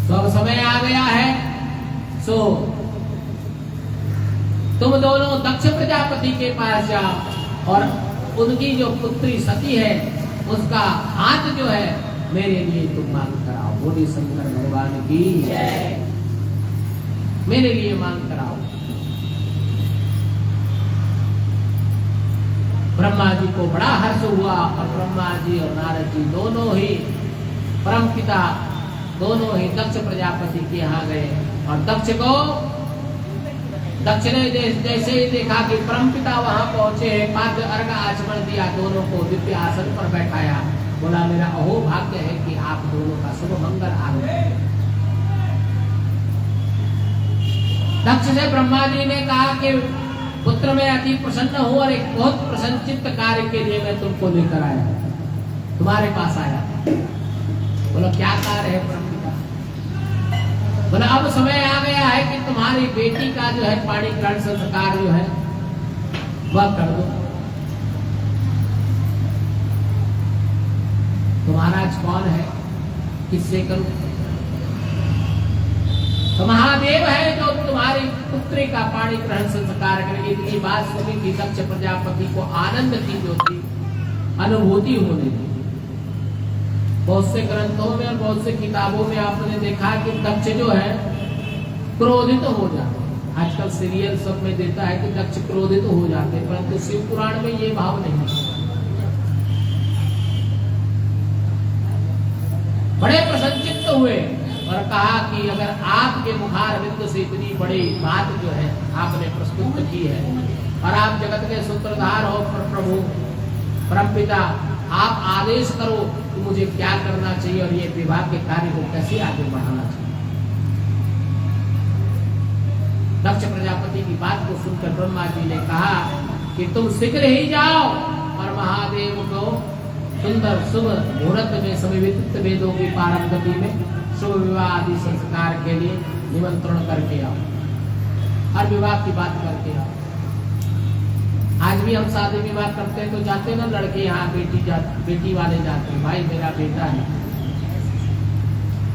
तो अब समय आ गया है, सो तुम दोनों दक्ष प्रजापति के पास जाओ और उनकी जो पुत्री सती है उसका हाथ जो है मेरे लिए तुम मांग कराओ। बोले शंकर भगवान की जय। मेरे लिए मांग कराओ। ब्रह्मा जी को बड़ा हर्ष हुआ और ब्रह्मा जी और नारद जी दोनों ही परमपिता दोनों ही दक्ष प्रजापति के यहाँ गए और दक्ष ने जैसे ही देखा कि परमपिता वहां पहुंचे, पाद्य अर्घ आचमन दिया, दोनों को दिव्य आसन पर बैठाया। बोला मेरा अहो भाग्य है कि आप दोनों का शुभ मंगल आगमन। दक्ष से ब्रह्मा जी ने कहा कि पुत्र मैं अति प्रसन्न हूं और एक बहुत प्रसन्नचित्त कार्य के लिए मैं तुमको लेकर आया, तुम्हारे पास आया। बोला क्या कार्य है परमपिता? बोला अब समय आ गया है कि तुम्हारी बेटी का जो है पाणी ग्रहण संस्कार जो है वह कर दो। तो महाराज कौन है, किससे करूं? तो महादेव है जो तुम्हारी पुत्री का पाणी ग्रहण संस्कार करेंगे। इतनी बात सुनी कि दक्ष प्रजापति को आनंद की जो थी अनुभूति होने लगी। बहुत से ग्रंथों में और बहुत से किताबों में आपने देखा कि दक्ष जो है क्रोधित हो जाते हैं। आजकल सीरियल सब में देता है कि दक्ष क्रोधित हो जाते हैं, परंतु शिव पुराण में ये भाव नहीं है। बड़े प्रसन्नचित्त हुए और कहा कि अगर आपके मुखारविंद से इतनी बड़ी बात जो है आपने प्रस्तुत की है और आप जगत के सूत्रधार हो प्रभु परमपिता, आप आदेश करो कि मुझे क्या करना चाहिए और ये विवाह के कार्य को कैसे आगे बढ़ाना चाहिए। दक्ष प्रजापति की बात को सुनकर ब्रह्मा जी ने कहा कि तुम शीघ्र ही जाओ और महादेव को सुंदर शुभ मुहूर्त में समिवित वेदों की पारंगति में शुभ विवाह आदि संस्कार के लिए निमंत्रण करके आओ और विवाह की बात करके आओ। आज भी हम शादी विवाह करते हैं तो जाते हैं ना, लड़के यहाँ बेटी वाले जाते हैं, भाई मेरा बेटा है,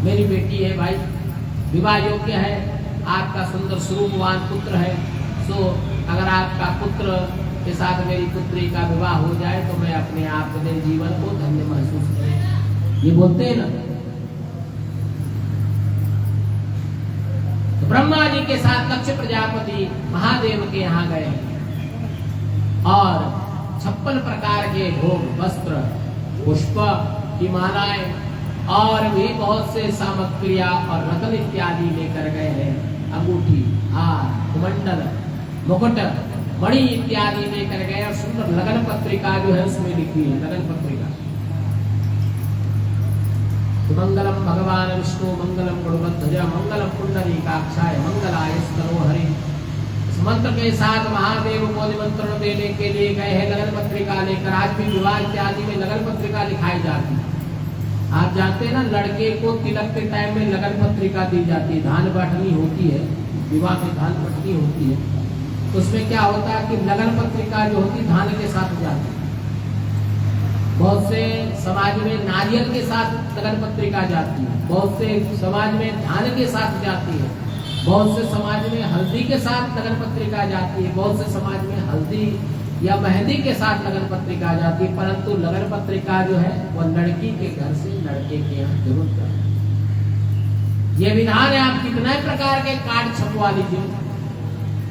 मेरी बेटी है, भाई विवाह योग्य है, आपका सुंदर स्वरूपवान पुत्र है, सो अगर आपका पुत्र के साथ मेरी पुत्री का विवाह हो जाए तो मैं अपने आप मेरे जीवन को धन्य महसूस करूं। ये बोलते हैं ना। तो ब्रह्मा जी के साथ दक्ष प्रजापति महादेव के यहाँ गए और 56 प्रकार के भोग वस्त्र पुष्प की मालाएं और भी बहुत से सामग्रियां और रत्न इत्यादि लेकर गए हैं। अंगूठी, हार, कुमंडल, मुकुट, मणि इत्यादि लेकर गए और सुंदर लगन पत्रिका जो है उसमें लिखी है लगन पत्रिका। मंगलम भगवान विष्णु मंगलम गरुड़ध्वज मंगलम पुंडरीकाक्षाय मंगलाय स्तनोहरि। मंत्र के साथ महादेव को निमंत्रण देने के लिए गए हैं लगन पत्रिका लेकर। आज भी विवाह इत्यादि में लगन पत्रिका लिखाई जाती है। आप जानते हैं ना, लड़के को तिलक के टाइम में लगन पत्रिका दी जाती है, धान बांटनी होती है, विवाह में धान बंटनी होती है। उसमें क्या होता है कि लगन पत्रिका जो होती धान के साथ जाती है। बहुत से समाज में नारियल के साथ लगन पत्रिका जाती है, बहुत से समाज में धान के साथ जाती है, बहुत से समाज में हल्दी के साथ लगन पत्रिका जाती है, बहुत से समाज में हल्दी या मेहंदी के साथ लगन पत्रिका जाती है। परंतु लगन पत्रिका जो है वह लड़की के घर से लड़के के यहाँ जरूर जाती है। ये विधान है। आप कितने प्रकार के कार्ड छपवा लीजिए,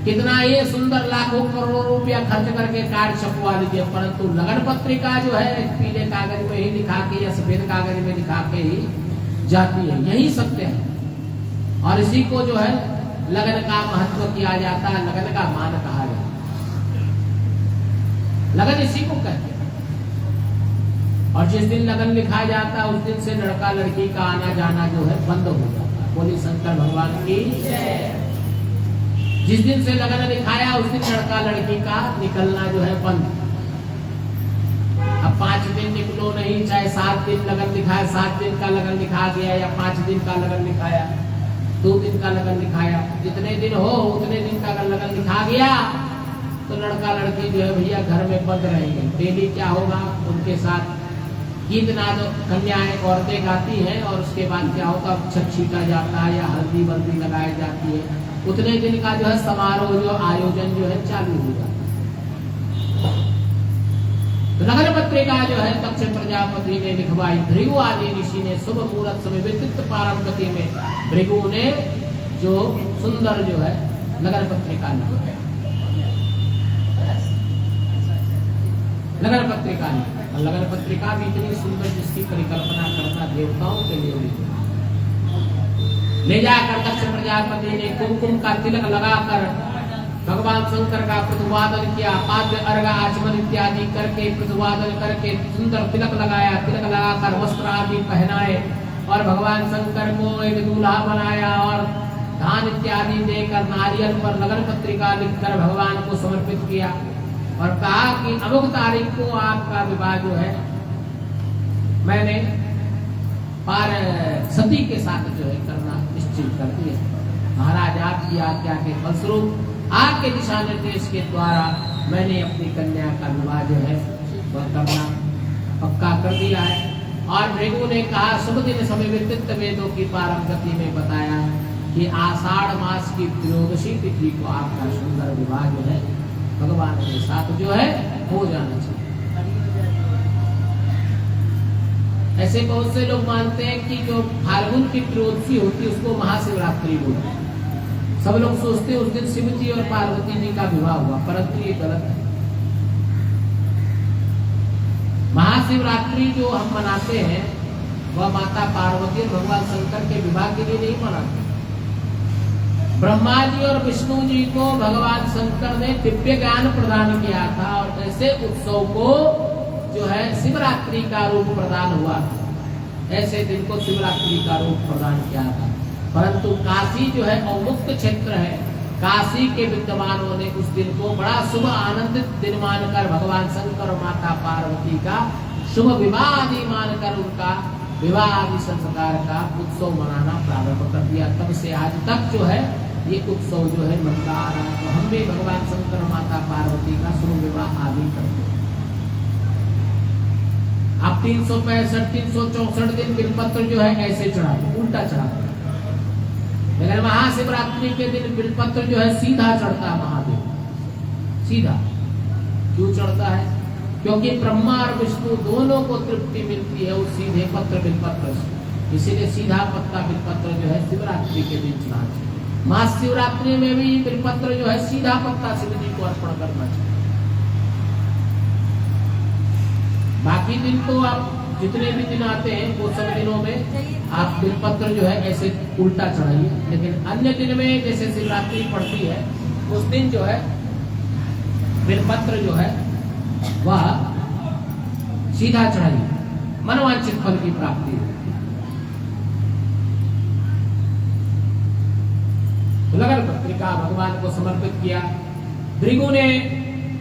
कितना ये सुंदर लाखों करोड़ों रुपया खर्च करके कार्ड छपवा लीजिए, परंतु लगन पत्रिका जो है पीले कागज में ही लिखा के या सफेद कागज में लिखा के ही जाती है। यही सत्य है। और इसी को जो है लगन का महत्व किया जाता है, लगन का मान कहा जाता है। लगन इसी को कहते हैं। और जिस दिन लगन लिखा जाता है उस दिन से लड़का लड़की का आना जाना जो है बंद हो जाता है। बोली शंकर भगवान की। जिस दिन से लगन लिखाया उस दिन लड़का लड़की का निकलना जो है बंद। अब 5 दिन निकलो नहीं, चाहे 7 दिन लगन लिखाया, 7 दिन का लगन लिखा गया या 5 दिन का लगन लिखाया, 2 दिन का लगन लिखाया, जितने दिन हो उतने दिन का अगर लगन लिखा गया तो लड़का लड़की जो है भैया घर में बंद रहेंगे। डेली क्या होगा, उनके साथ गीत नाद कन्याएं औरतें गाती हैं और उसके बाद क्या होगा, छत छीटा जाता है या हल्दी बल्दी लगाई जाती है। उतने दिन का जो है समारोह जो आयोजन जो है चालू हो जाता है। लगन पत्रिका जो है दक्ष प्रजापति ने लिखवाई। भृगु आदि ऋषि ने शुभ मुहूर्त समय विद्युत पारंपति में भृगु ने जो सुंदर जो है लगन पत्रिका लिखवाई। लगन पत्रिका और लगन पत्रिका भी इतनी सुंदर जिसकी परिकल्पना करना देवताओं के लिए ले जाकर दक्ष प्रजापति ने कुमकुम का तिलक लगाकर भगवान शंकर का प्रतिवादन किया। पाद्य अर्घ आचमन इत्यादि करके प्रतिवादन करके सुंदर तिलक लगाया। तिलक लगाकर वस्त्र आदि पहनाए और भगवान शंकर को एक दूल्हा बनाया और धान इत्यादि देकर नारियल पर लगन पत्रिका लिखकर भगवान को समर्पित किया और कहा कि अमुक तारीख को आपका विवाह जो है मैंने सती के साथ जो है करना निश्चित कर दिया। महाराज आपकी आज्ञा के फलस्वरूप आपके दिशा निर्देश के द्वारा मैंने अपनी कन्या का विवाह जो है वह करना पक्का कर दिया है। और भृगु ने कहा शुभ दिन समय विदित वेदों की पारंगति में बताया कि आषाढ़ मास की त्रयोदशी तिथि को आपका सुंदर विवाह जो है भगवान के साथ जो है हो जाना चाहिए। ऐसे बहुत से लोग मानते हैं कि जो फाल्गुन की त्रयोदशी होती है उसको महाशिवरात्रि बोलते हैं। सब लोग सोचते हैं उस दिन शिव जी और पार्वती जी का विवाह हुआ, परंतु ये गलत है। महाशिवरात्रि जो हम मनाते हैं वह माता पार्वती और भगवान शंकर के विवाह के लिए नहीं मनाते। ब्रह्मा जी और विष्णु जी को भगवान शंकर ने दिव्य ज्ञान प्रदान किया था और ऐसे उत्सव को जो है शिवरात्रि का रूप प्रदान हुआ था। ऐसे दिन को शिवरात्रि का रूप प्रदान किया था। परंतु काशी जो है अवमुक्त क्षेत्र है। काशी के विद्वानों ने उस दिन को बड़ा शुभ आनंदित दिन मानकर भगवान शंकर और माता पार्वती का शुभ विवाह आदि मानकर उनका विवाह आदि संस्कार का उत्सव मनाना प्रारंभ कर दिया। तब से आज तक जो है ये उत्सव जो है मनता आ रहा है। तो हम भी भगवान शंकर माता पार्वती का शुभ विवाह आदि करते हैं। आप 365 364 दिन बिलपत्र जो है ऐसे चढ़ाते, उल्टा चढ़ाते। लेकिन महाशिवरात्रि के दिन बिलपत्र जो है सीधा चढ़ता है महादेव। सीधा क्यों चढ़ता है? क्योंकि ब्रह्मा और विष्णु दोनों को तृप्ति मिलती है उस सीधे पत्र बिलपत्र से। इसीलिए सीधा पत्ता बिलपत्र जो है शिवरात्रि के दिन चढ़ाना चाहिए। महाशिवरात्रि में भी बिलपत्र जो है सीधा पत्ता शिव जी को अर्पण करना चाहिए। बाकी दिन तो आप जितने भी दिन आते हैं वो सब दिनों में आप बिलपत्र जो है ऐसे उल्टा चढ़ाइए। लेकिन अन्य दिन में जैसे शिवरात्रि पड़ती है उस दिन जो है बिलपत्र जो है वह सीधा चढ़ाइए, मनोवांछित फल की प्राप्ति है। लगन पत्रिका भगवान को समर्पित किया। भृगु ने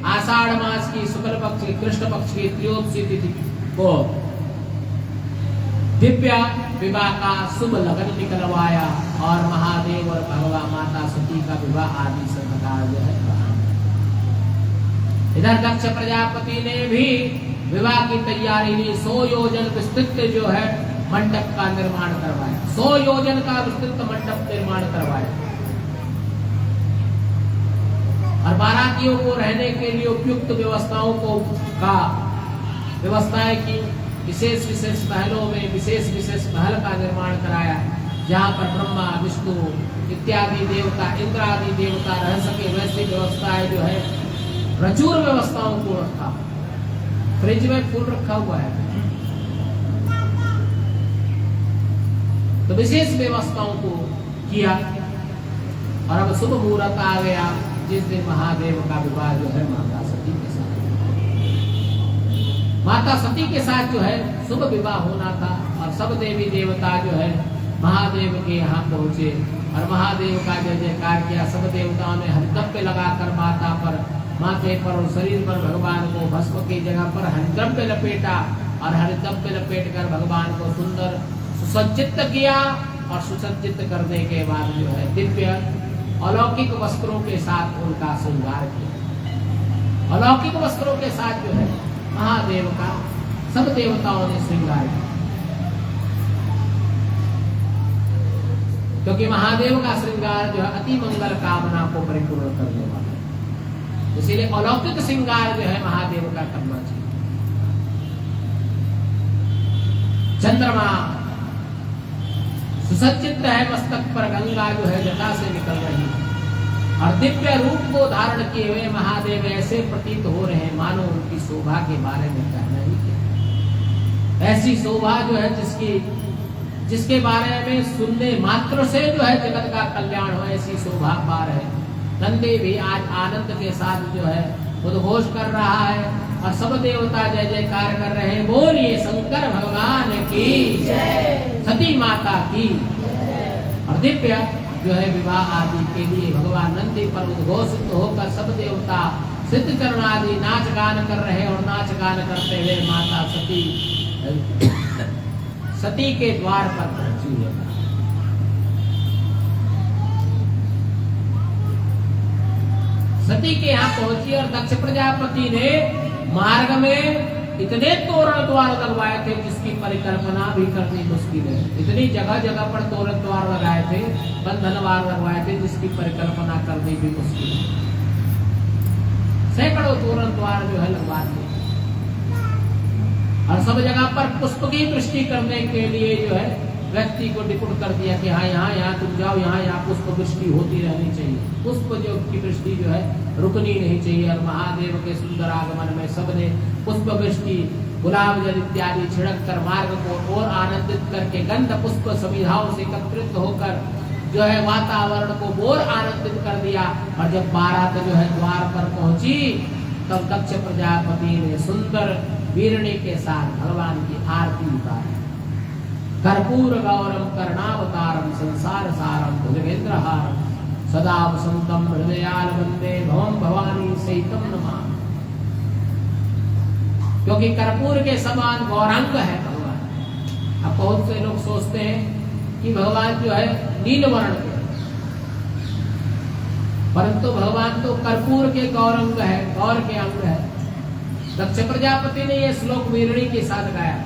आषाढ़ मास की शुक्ल पक्ष की कृष्ण पक्ष की त्रयोदशी तिथि को दिव्य विवाह का शुभ लगन निकलवाया और महादेव और भगवान माता सती का विवाह आदि संस्कार जो है। इधर दक्ष प्रजापति ने भी विवाह की तैयारी ली। 100 योजन विस्तृत जो है मंडप का निर्माण करवाया। 100 योजन का विस्तृत मंडप निर्माण करवाया और बारातियों को रहने के लिए उपयुक्त व्यवस्थाओं को का व्यवस्थाएं की। विशेष विशेष महलों में विशेष विशेष महल का निर्माण कराया जहाँ पर ब्रह्मा विष्णु इत्यादि देवता, इंद्र आदि देवता रह सके, वैसी व्यवस्थाएं जो है प्रचुर व्यवस्थाओं को रखा। फ्रिज में फूल रखा हुआ है, तो विशेष व्यवस्थाओं को किया। और अब शुभ मुहूर्त आ गया, जिस दिन महादेव का विवाह जो है माता सती के साथ, माता सती के साथ जो है शुभ विवाह होना था। और सब देवी देवता जो है महादेव के यहाँ पहुंचे और महादेव का जय जयकार किया। सब देवताओं ने हरिद्रव्य लगाकर माता पर, माथे पर और शरीर पर भगवान को भस्म की जगह पर हरिद्रव्य लपेटा और हरिद्रव्य लपेट कर भगवान को सुंदर सुसज्जित किया। और सुसज्जित करने के बाद जो है दिव्य अलौकिक वस्त्रों के साथ उनका श्रृंगार किया। अलौकिक वस्त्रों के साथ जो है महादेव का सब देवताओं ने श्रृंगार किया, क्योंकि महादेव का श्रृंगार जो है अति मंगल कामना को परिपूर्ण करने वाला है। इसीलिए अलौकिक श्रृंगार जो है महादेव का करना चाहिए। चंद्रमा सुसज्जित है, मस्तक पर गंगा जो है जटा से निकल रही है और दिव्य रूप को धारण किए हुए महादेव ऐसे प्रतीत हो रहे हैं मानो उनकी शोभा के बारे में कहना ही क्या। ऐसी शोभा जो है जिसके बारे में सुनने मात्र से जो है जगत का कल्याण हो, ऐसी शोभा पा रहे। नंदी भी आज आनंद के साथ जो है उद्घोष कर रहा है और सब देवता जय जयकार कर रहे हैं, बोलिए शंकर भगवान की जय, सती माता की। और दिव्य जो है विवाह आदि के लिए भगवान नंदी पर उद्घोषित होकर सब देवता सिद्ध चरण आदि नाच गान कर रहे और नाच गान करते हुए माता सती के द्वार पर पहुंची है। सती के यहाँ पहुंची और दक्ष प्रजापति ने मार्ग में इतने तोरण द्वार लगवाए थे जिसकी परिकल्पना भी करनी मुश्किल है। इतनी जगह जगह पर तोरण द्वार लगाए थे, बंधन द्वार लगवाए थे जिसकी परिकल्पना करनी भी मुश्किल है। सैकड़ों तोरण द्वार जो है लगवा थे और सब जगह पर पुष्प की वृष्टि करने के लिए जो है व्यक्ति को निपुण कर दिया कि हाँ यहाँ तुम जाओ, यहाँ पुष्प वृष्टि होती रहनी चाहिए। पुष्प जो की वृष्टि जो है रुकनी नहीं चाहिए। और महादेव के सुंदर आगमन में सबने पुष्प वृष्टि, गुलाब जल इत्यादि छिड़क कर मार्ग को और आनंदित करके गंध पुष्प समिधाओं से एकत्रित होकर जो है वातावरण को और आनंदित कर दिया। और जब बारात जो है द्वार पर पहुंची तब दक्ष प्रजापति ने सुंदर वीरणी के साथ भगवान की आरती उतारी। कर्पूर गौरम कर्णावतारम संसार सारम भुजगेंद्रहारम सदा वसंतम हृदयाल वंदे भवम भवानी सहितम नमामि। क्योंकि कर्पूर के समान गौरांग है भगवान। अब बहुत से लोग सोचते हैं कि भगवान जो है नील वर्ण के, परंतु भगवान तो कर्पूर के गौरंग है, गौर के अंग है। दक्ष प्रजापति ने यह श्लोक वीरणी के साथ गाया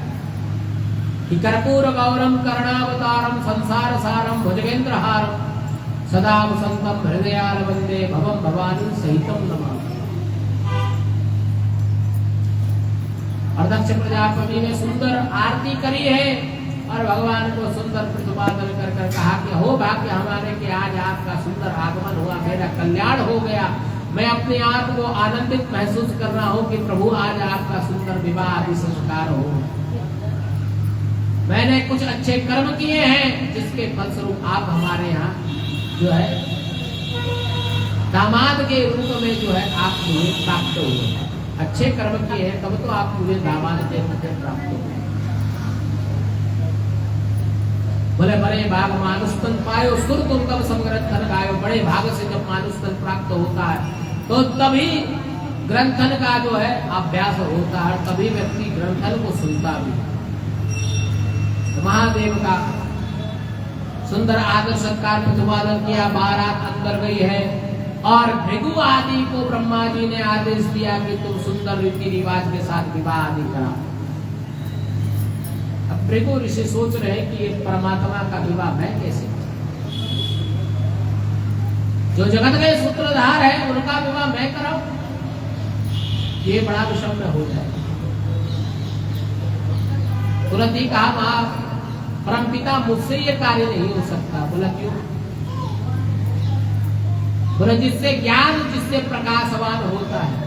कि कर्पूर गौरम कर्णावतारम संसार सारम भुजगेंद्रहारम सदा वसंतम हृदयाल वंदे भवम भवानी सहितम नमामि। और दक्ष प्रजापति ने सुंदर आरती करी है और भगवान को सुंदर प्रतिपादन कर कर कहा कि हो भाग्य हमारे कि आज आपका सुंदर आगमन हुआ, मेरा कल्याण हो गया। मैं अपने आप को आनंदित महसूस कर रहा हूँ कि प्रभु आज आपका सुंदर विवाह आदि संस्कार हो। मैंने कुछ अच्छे कर्म किए हैं जिसके फलस्वरूप आप हमारे यहाँ जो है दामाद के रूप में जो है आप मुझे प्राप्त हुए। अच्छे कर्म किए हैं तब तो आप मुझे दामाद के रूप में प्राप्त हुए। बोले बड़े भाग मानुष तन पायो सुर तुम तब समग्रंथन गायो। बड़े भाग से जब मानुष तन प्राप्त होता है तो तभी ग्रंथन का जो है अभ्यास होता है, तभी व्यक्ति ग्रंथन को सुनता भी। महादेव का सुंदर आदर सत्कार प्रतिपादन किया, बारात अंदर गई है और भृगु आदि को ब्रह्मा जी ने आदेश दिया कि तुम सुंदर रीति रिवाज के साथ विवाह आदि करा। अब भृगु ऋषि सोच रहे कि ये परमात्मा का विवाह मैं कैसे करूं? जो जगत के सूत्रधार है उनका विवाह मैं कराऊं, ये बड़ा विषम में हो जाए। तुरंत ही कहा परमपिता मुझसे ये कार्य नहीं हो सकता। बोला क्यों? बोला जिससे ज्ञान, जिससे प्रकाशवान होता है,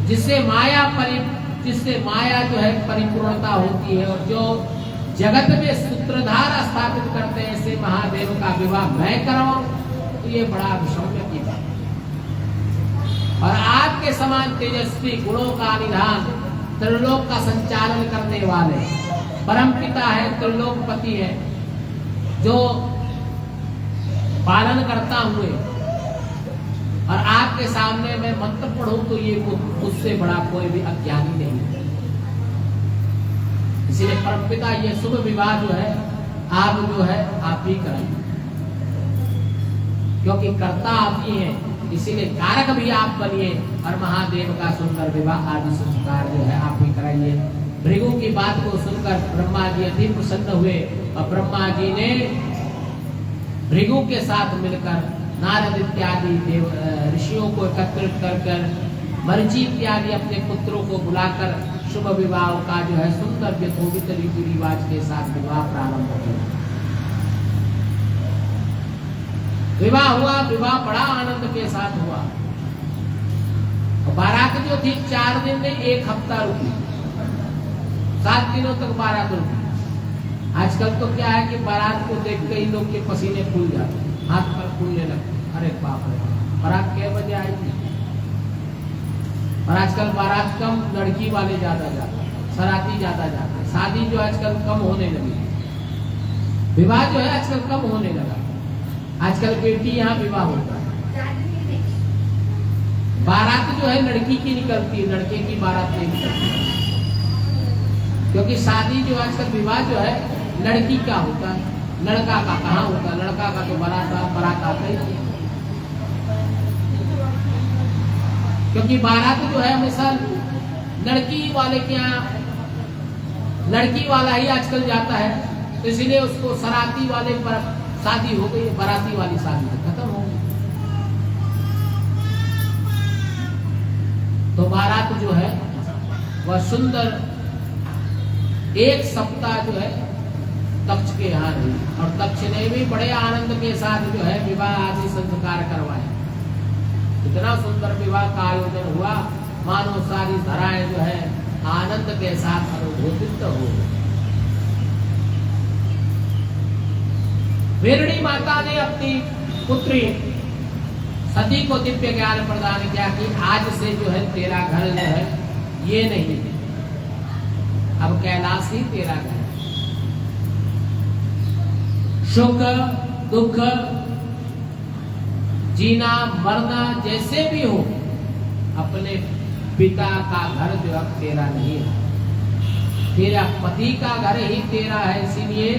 जिससे माया जो है परिपूर्णता होती है, और जो जगत में सूत्रधार स्थापित करते हैं, ऐसे महादेव का विवाह मैं कराऊं, तो ये बड़ा विषम्य की बात। और आपके समान तेजस्वी गुणों का निधान, त्रिलोक का संचालन करने वाले परमपिता है, त्रिलोकपति है, जो पालन करता हुए, और आपके सामने मैं मंत्र पढ़ूं तो ये मुझसे बड़ा कोई भी अज्ञानी नहीं है। इसीलिए परमपिता ये शुभ विवाह जो है आप जो है आप ही कराइए, क्योंकि कर्ता आप ही हैं, इसीलिए कारक भी आप बनिए, और महादेव का सुंदर विवाह आदि संस्कार जो है आप ही कराइए। भृगु की बात को सुनकर ब्रह्मा जी अति प्रसन्न हुए, और ब्रह्मा जी ने भृगु के साथ मिलकर नारद इत्यादि देव ऋषियों को एकत्रित कर मरीचि इत्यादि अपने पुत्रों को बुलाकर शुभ विवाह का जो है सुंदर यथोचित रीति रिवाज के साथ विवाह प्रारंभ हो गया। विवाह हुआ, विवाह बड़ा आनंद के साथ हुआ। बारात जो थी 4 दिन में 1 हफ्ता रुकी, 7 दिनों तक बारात रुकी। आजकल तो क्या है कि बारात को देख के ही लोग के पसीने फूल जाते, हाथ पर फूलने लगते। अरे बाप रे, बारात कितने बजे आई थी? और आजकल बारात कम, लड़की वाले ज्यादा जाते, सराती ज्यादा जाते, शादी जो आजकल कम होने लगी, विवाह जो है आजकल कम होने लगा। आजकल बेटी यहाँ विवाह होता है, बारात जो है लड़की की निकलती है, लड़के की बारात नहीं निकलती, क्योंकि शादी जो आजकल विवाह जो है लड़की का होता है, लड़का का कहाँ होता है? लड़का का तो बारात आता ही नहीं, क्योंकि बारात जो है हमेशा लड़की वाले के यहाँ, लड़की वाला ही आजकल जाता है, तो इसीलिए उसको सराती वाले पर शादी हो गई, बाराती वाली शादी खत्म हो गई। तो बारात जो है वह सुंदर 1 सप्ताह जो है तक्ष के यहाँ रही, और तक्ष ने भी बड़े आनंद के साथ जो है विवाह आदि संस्कार करवाए। इतना सुंदर विवाह का आयोजन हुआ, मानो सारी धराएं जो है आनंद के साथ अनुभूतित हो। वेरणी माता ने अपनी पुत्री सती को दिव्य ज्ञान प्रदान किया कि आज से जो है तेरा घर जो है ये नहीं है, अब कैलाश ही तेरा घर। सुख दुख जीना मरना जैसे भी हो, अपने पिता का घर जो अब तेरा नहीं है, तेरा पति का घर ही तेरा है, इसीलिए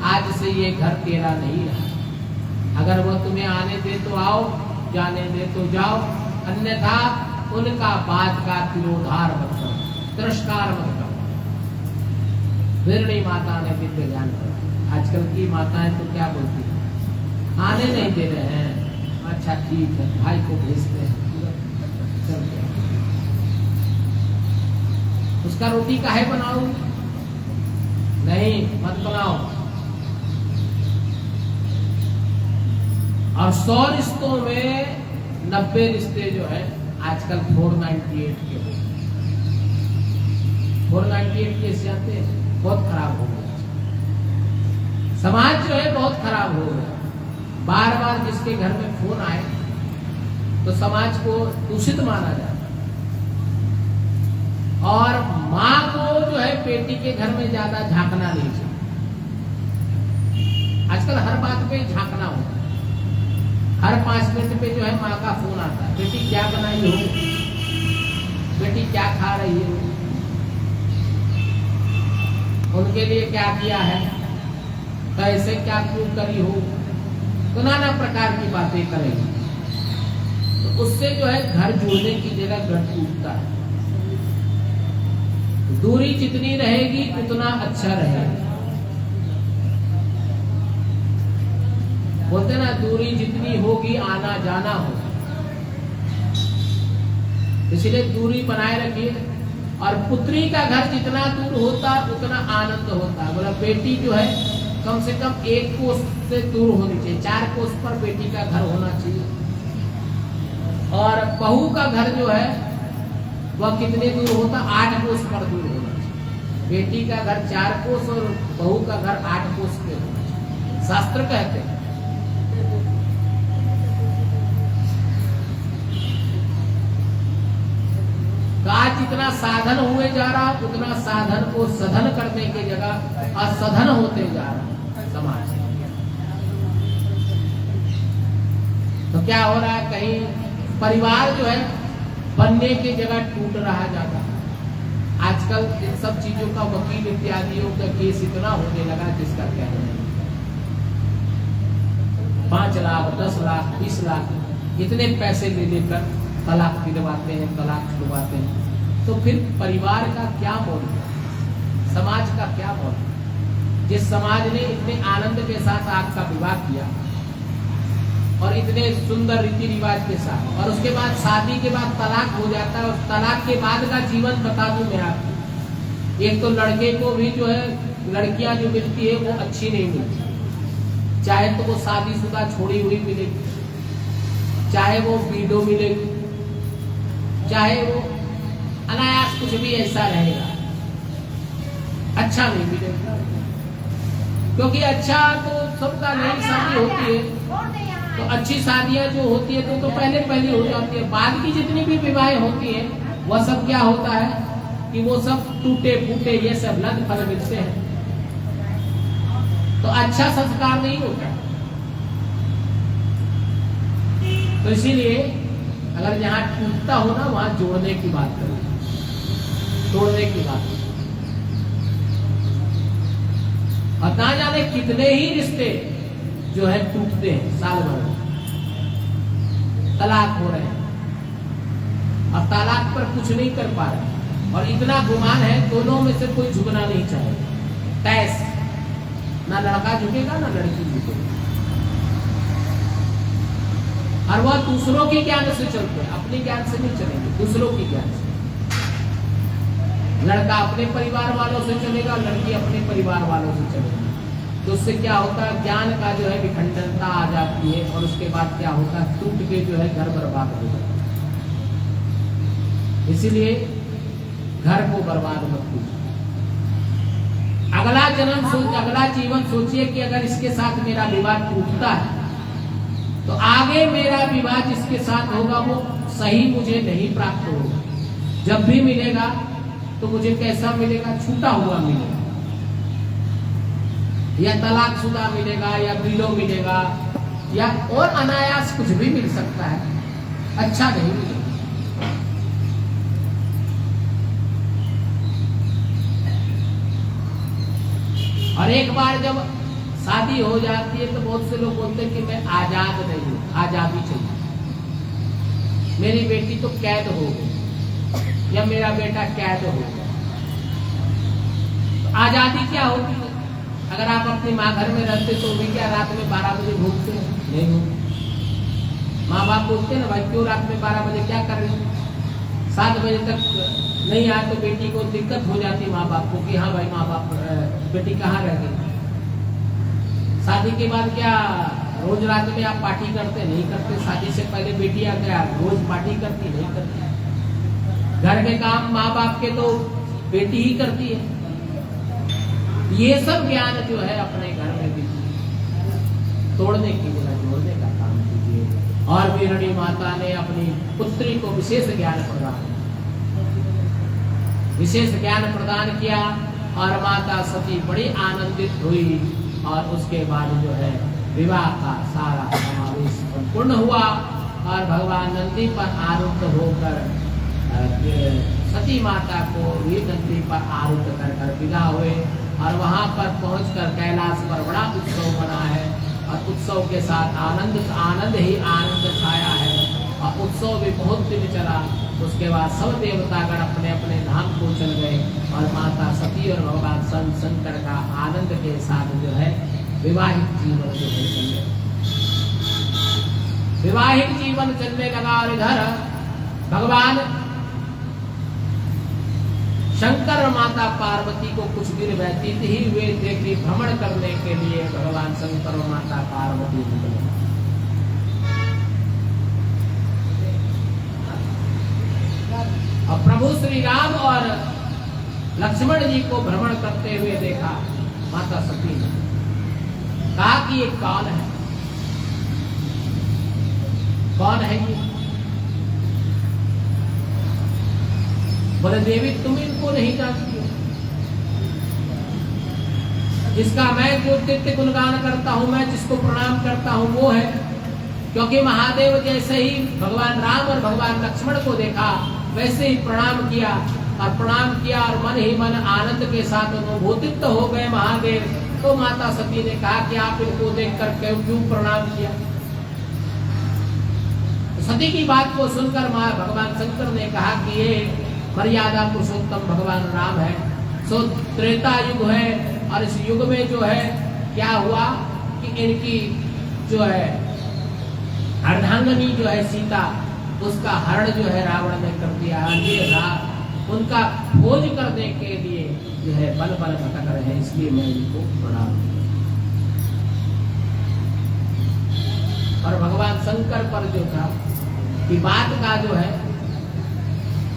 आज से ये घर तेरा नहीं रहा। अगर वो तुम्हें आने दे तो आओ, जाने दे तो जाओ, अन्यथा उनका बात का तिरोधार मत करो, तिरस्कार मत करो। वेरणी माता ने दिव्य ज्ञान करा। आजकल की माताएं तो क्या बोलती है, आने नहीं दे रहे हैं, अच्छा ठीक है भाई को भेजते हैं, उसका रोटी काहे बनाऊं? नहीं मत बनाओ। और 100 रिश्तों में 90 रिश्ते जो है आजकल 498 के हो, 498 केस जाते हैं, बहुत खराब हो गया समाज जो है, बहुत खराब हो गया। बार बार जिसके घर में फोन आए तो समाज को दूषित माना जाता, और माँ को जो है बेटी के घर में ज्यादा झांकना नहीं चाहिए। आजकल हर बात पे झांकना होता है, हर 5 मिनट पे जो है माँ का फोन आता है, बेटी क्या बनाई हो, बेटी क्या खा रही हो, उनके लिए क्या किया है, कैसे क्या क्यों करी हो, तो नाना प्रकार की बातें करेगी। तो उससे जो है घर जुड़ने की जगह घर टूटता है। दूरी जितनी रहेगी उतना अच्छा रहेगा। बोलते ना दूरी जितनी होगी आना जाना होगा, इसलिए दूरी बनाए रखिए। और पुत्री का घर जितना दूर होता उतना आनंद होता। बोला बेटी जो है कम से कम 1 कोस से दूर होनी चाहिए, 4 कोस पर बेटी का घर होना चाहिए। और बहू का घर जो है वह कितने दूर होता, 8 कोस पर दूर होना चाहिए। बेटी का घर 4 कोस और बहू का घर 8 कोस पे होना चाहिए, शास्त्र कहते हैं। आज जितना साधन हुए जा रहा उतना साधन को सधन करने की जगह असधन होते जा रहा समाज। तो क्या हो रहा है, कहीं परिवार जो है बनने की जगह टूट रहा जाता। आजकल इन सब चीजों का वकील इत्यादियों का केस इतना होने लगा जिसका क्या है। 5 लाख 10 लाख 20 लाख इतने पैसे ले लेकर तलाक दिलवाते हैं, तलाक छुड़वाते हैं। तो फिर परिवार का क्या मोल है, समाज का क्या मोल है? जिस समाज ने इतने आनंद के साथ आपका विवाह किया और इतने सुंदर रीति रिवाज के साथ, और उसके बाद शादी के बाद तलाक हो जाता है, और तलाक के बाद का जीवन बता दूं मैं आपको। एक तो लड़के को भी जो है लड़कियां जो मिलती है वो अच्छी नहीं मिलती, चाहे तो वो शादीशुदा छोड़ी हुई मिलेगी, चाहे वो विडो मिलेगी, चाहे वो अनायास कुछ भी ऐसा रहेगा, अच्छा नहीं मिलेगा। क्योंकि अच्छा तो सबका नई शादी होती है, तो अच्छी शादियां जो होती है तो पहले पहले हो जाती है। बाद की जितनी भी विवाहें होती है वह सब क्या होता है कि वो सब टूटे फूटे ये सब लद फल मिलते हैं, तो अच्छा संस्कार नहीं होता। तो इसीलिए अगर जहां टूटता हो ना वहां जोड़ने की बात करें, तोड़ने की बात। और ना जाने कितने ही रिश्ते जो है टूटते हैं, साल भर तलाक हो रहे हैं, और तलाक पर कुछ नहीं कर पा रहे। और इतना गुमान है दोनों में से कोई झुकना नहीं चाहिए, तैस ना लड़का झुकेगा ना लड़की झुकेगी। और वह दूसरों के ज्ञान से चलते हैं, अपने ज्ञान से नहीं चलेंगे, दूसरों के ज्ञान से। लड़का अपने परिवार वालों से चलेगा, लड़की अपने परिवार वालों से चलेगी। तो उससे क्या होता है, ज्ञान का जो है विखंडनता आ जाती है, और उसके बाद क्या होता है, टूट के जो है घर बर्बाद हो जाता है। इसीलिए घर को बर्बाद मत कीजिए। अगला जन्म अगला जीवन सोचिए कि अगर इसके साथ मेरा विवाह टूटता है तो आगे मेरा विवाह जिसके साथ होगा वो सही मुझे नहीं प्राप्त होगा। जब भी मिलेगा तो मुझे कैसा मिलेगा, छूटा हुआ मिलेगा, या तलाकशुदा मिलेगा, या विडो मिलेगा, या और अनायास कुछ भी मिल सकता है, अच्छा नहीं मिलेगा। और एक बार जब शादी हो जाती है तो बहुत से लोग बोलते हैं कि मैं आजाद नहीं हूं, आजादी चाहिए, मेरी बेटी तो कैद हो गई या मेरा बेटा कैद हो गया। तो आजादी क्या होगी? अगर आप अपनी माँ घर में रहते तो भी क्या रात में 12 बजे भूखते हैं? नहीं हो। माँ बाप बोलते ना भाई क्यों रात में 12 बजे क्या कर रहे हो? 7 बजे तक नहीं आए तो बेटी को दिक्कत हो जाती माँ बाप को कि हाँ भाई माँ बाप बेटी कहाँ रह गई। शादी के बाद क्या रोज रात में आप पार्टी करते नहीं करते? शादी से पहले बेटियां क्या रोज पार्टी करती नहीं करती? घर के काम माँ बाप के तो बेटी ही करती है। ये सब ज्ञान जो है अपने घर में दीजिए, तोड़ने की बजाय जोड़ने का काम कीजिए। और वीरणी माता ने अपनी पुत्री को विशेष ज्ञान प्रदान किया और माता सती बड़ी आनंदित हुई। और उसके बाद जो है विवाह का सारा समावेश संपूर्ण हुआ और भगवान नंदी पर आरूढ़ होकर सती माता को भी नंदी पर आरूढ़ कर विदा हुए। और वहां पर पहुंचकर कैलाश पर बड़ा उत्सव बना है और उत्सव के साथ आनंद ही आनंद छाया है और उत्सव भी बहुत दिन चला। उसके बाद सब देवतागण अपने अपने धाम को चल गए और माता सती और भगवान शंकर का आनंद के साथ जो है विवाहित जीवन जो है चलने, विवाहित जीवन चलने लगा। और इधर भगवान शंकर और माता पार्वती को कुछ दिन व्यतीत ही हुए थे कि भ्रमण करने के लिए भगवान शंकर और माता पार्वती निकले। और प्रभु श्री राम और लक्ष्मण जी को भ्रमण करते हुए देखा। माता सती ने कहा कि ये कौन है, कौन है ये? बोले देवी तुम इनको नहीं जानती हो, जिसका मैं जो नित्य गुणगान करता हूं, मैं जिसको प्रणाम करता हूं वो है। क्योंकि महादेव जैसे ही भगवान राम और भगवान लक्ष्मण को देखा वैसे ही प्रणाम किया और मन ही मन आनंद के साथ अनुभूतित हो गए महादेव। तो माता सती ने कहा कि आप इनको देखकर क्यों प्रणाम किया? सती की बात को सुनकर भगवान शंकर ने कहा कि ये मर्यादा पुरुषोत्तम भगवान राम है। सो त्रेता युग है और इस युग में जो है क्या हुआ कि इनकी जो है अर्धांगनी जो है सीता, उसका हरण जो है रावण ने कर दिया। ये उनका खोज करने के लिए जो है बल भटक रहे हैं, इसलिए मैं इनको प्रणाम। और भगवान शंकर पर जो था कि बात का जो है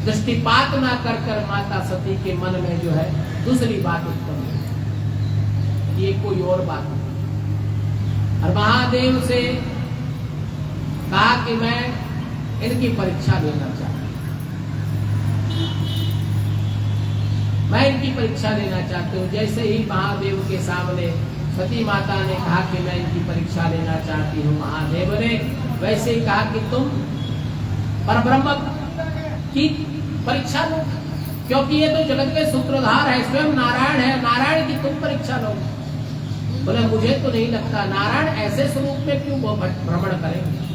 दृष्टिपात ना कर माता सती के मन में जो है दूसरी बात उत्पन्न हुई, ये कोई और बात नहीं। और महादेव से कहा कि मैं इनकी परीक्षा लेना चाहता हूं, मैं इनकी परीक्षा लेना चाहती हूँ। जैसे ही महादेव के सामने सती माता ने कहा कि मैं इनकी परीक्षा लेना चाहती हूँ, महादेव ने वैसे ही कहा कि तुम परब्रह्म की परीक्षा लो, क्योंकि ये तो जगत के सूत्रधार है, स्वयं नारायण है, नारायण की तुम परीक्षा लो। बोले मुझे तो नहीं लगता नारायण ऐसे स्वरूप में क्यों भ्रमण करेंगे।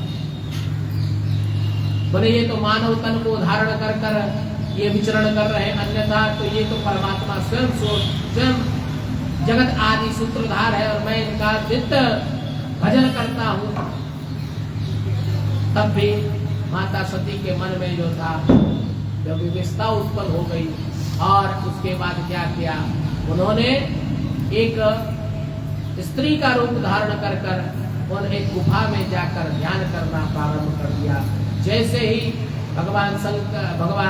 बोले ये तो मानव तन को धारण कर ये विचरण कर रहे हैं, अन्यथा तो ये तो परमात्मा स्वयं जगत आदि सूत्रधार है और मैं इनका नित्य भजन करता हूँ। तब भी माता सती के मन में जो था जब विवशता उत्पन्न हो गई और उसके बाद क्या किया, उन्होंने एक स्त्री का रूप धारण कर एक गुफा में जाकर ध्यान करना प्रारंभ कर दिया। जैसे ही भगवान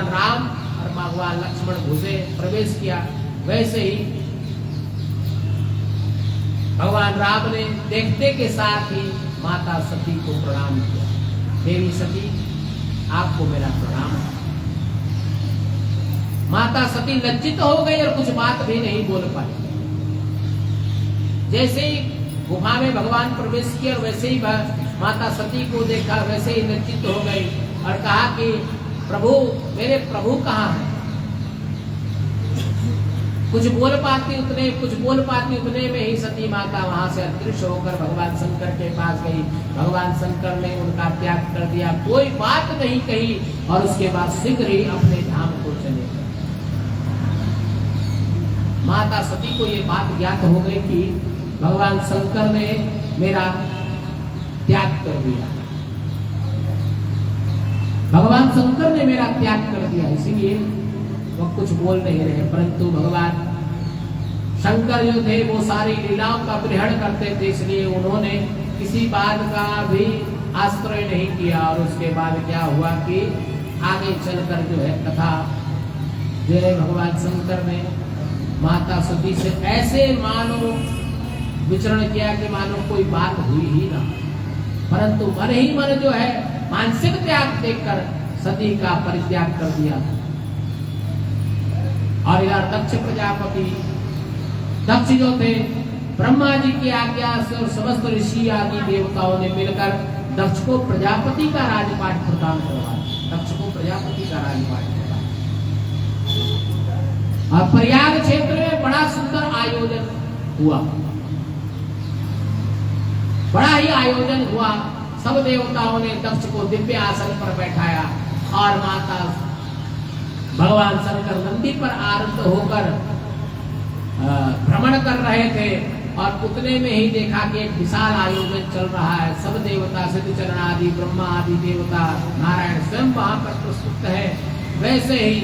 राम और भगवान लक्ष्मण घुसे प्रवेश किया, वैसे ही भगवान राम ने देखते के साथ ही माता सती को प्रणाम किया। देवी सती आपको मेरा प्रणाम। माता सती लज्जित हो गई और कुछ बात भी नहीं बोल पाई। जैसे ही गुफा में भगवान प्रवेश किया वैसे ही माता सती को देखा, वैसे ही लज्जित हो गई और कहा कि प्रभु मेरे प्रभु कहाँ हैं? कुछ बोल पाती उतने में ही सती माता वहां से अदृश्य होकर भगवान शंकर के पास गई। भगवान शंकर ने उनका त्याग कर दिया, कोई बात नहीं कही और उसके बाद शीघ्र ही अपने धाम को चले गए। माता सती को ये बात ज्ञात हो गई कि भगवान शंकर ने मेरा त्याग कर दिया, भगवान शंकर ने मेरा त्याग कर दिया, इसीलिए वो कुछ बोल नहीं रहे। परंतु भगवान शंकर जो थे वो सारी लीलाओं का ग्रहण करते थे, इसलिए उन्होंने किसी बात का भी आश्रय नहीं किया। और उसके बाद क्या हुआ कि आगे चलकर जो है कथा जो है भगवान शंकर ने माता सती से ऐसे मानो विचरण किया कि मानो कोई बात हुई ही ना, परंतु मन ही मन जो है मानसिक त्याग देखकर सती का परित्याग कर दिया। और यार दक्ष प्रजापति दक्ष जो थे ब्रह्मा जी की आज्ञा से और समस्त ऋषि आदि देवताओं ने मिलकर दक्ष को प्रजापति का राजपाट प्रदान करवाया। दक्ष को प्रजापति का राजपाट प्रदान। और प्रयाग क्षेत्र में बड़ा सुंदर आयोजन हुआ, बड़ा ही आयोजन हुआ। सब देवताओं ने दक्ष को दिव्य आसन पर बैठाया और माता भगवान शंकर नंदी पर आरूढ़ होकर भ्रमण कर रहे थे। और उतने में ही देखा कि एक विशाल आयोजन चल रहा है। सब देवता सिद्धचरण आदि ब्रह्मा आदि देवता नारायण स्वयं वहां पर प्रस्तुत है। वैसे ही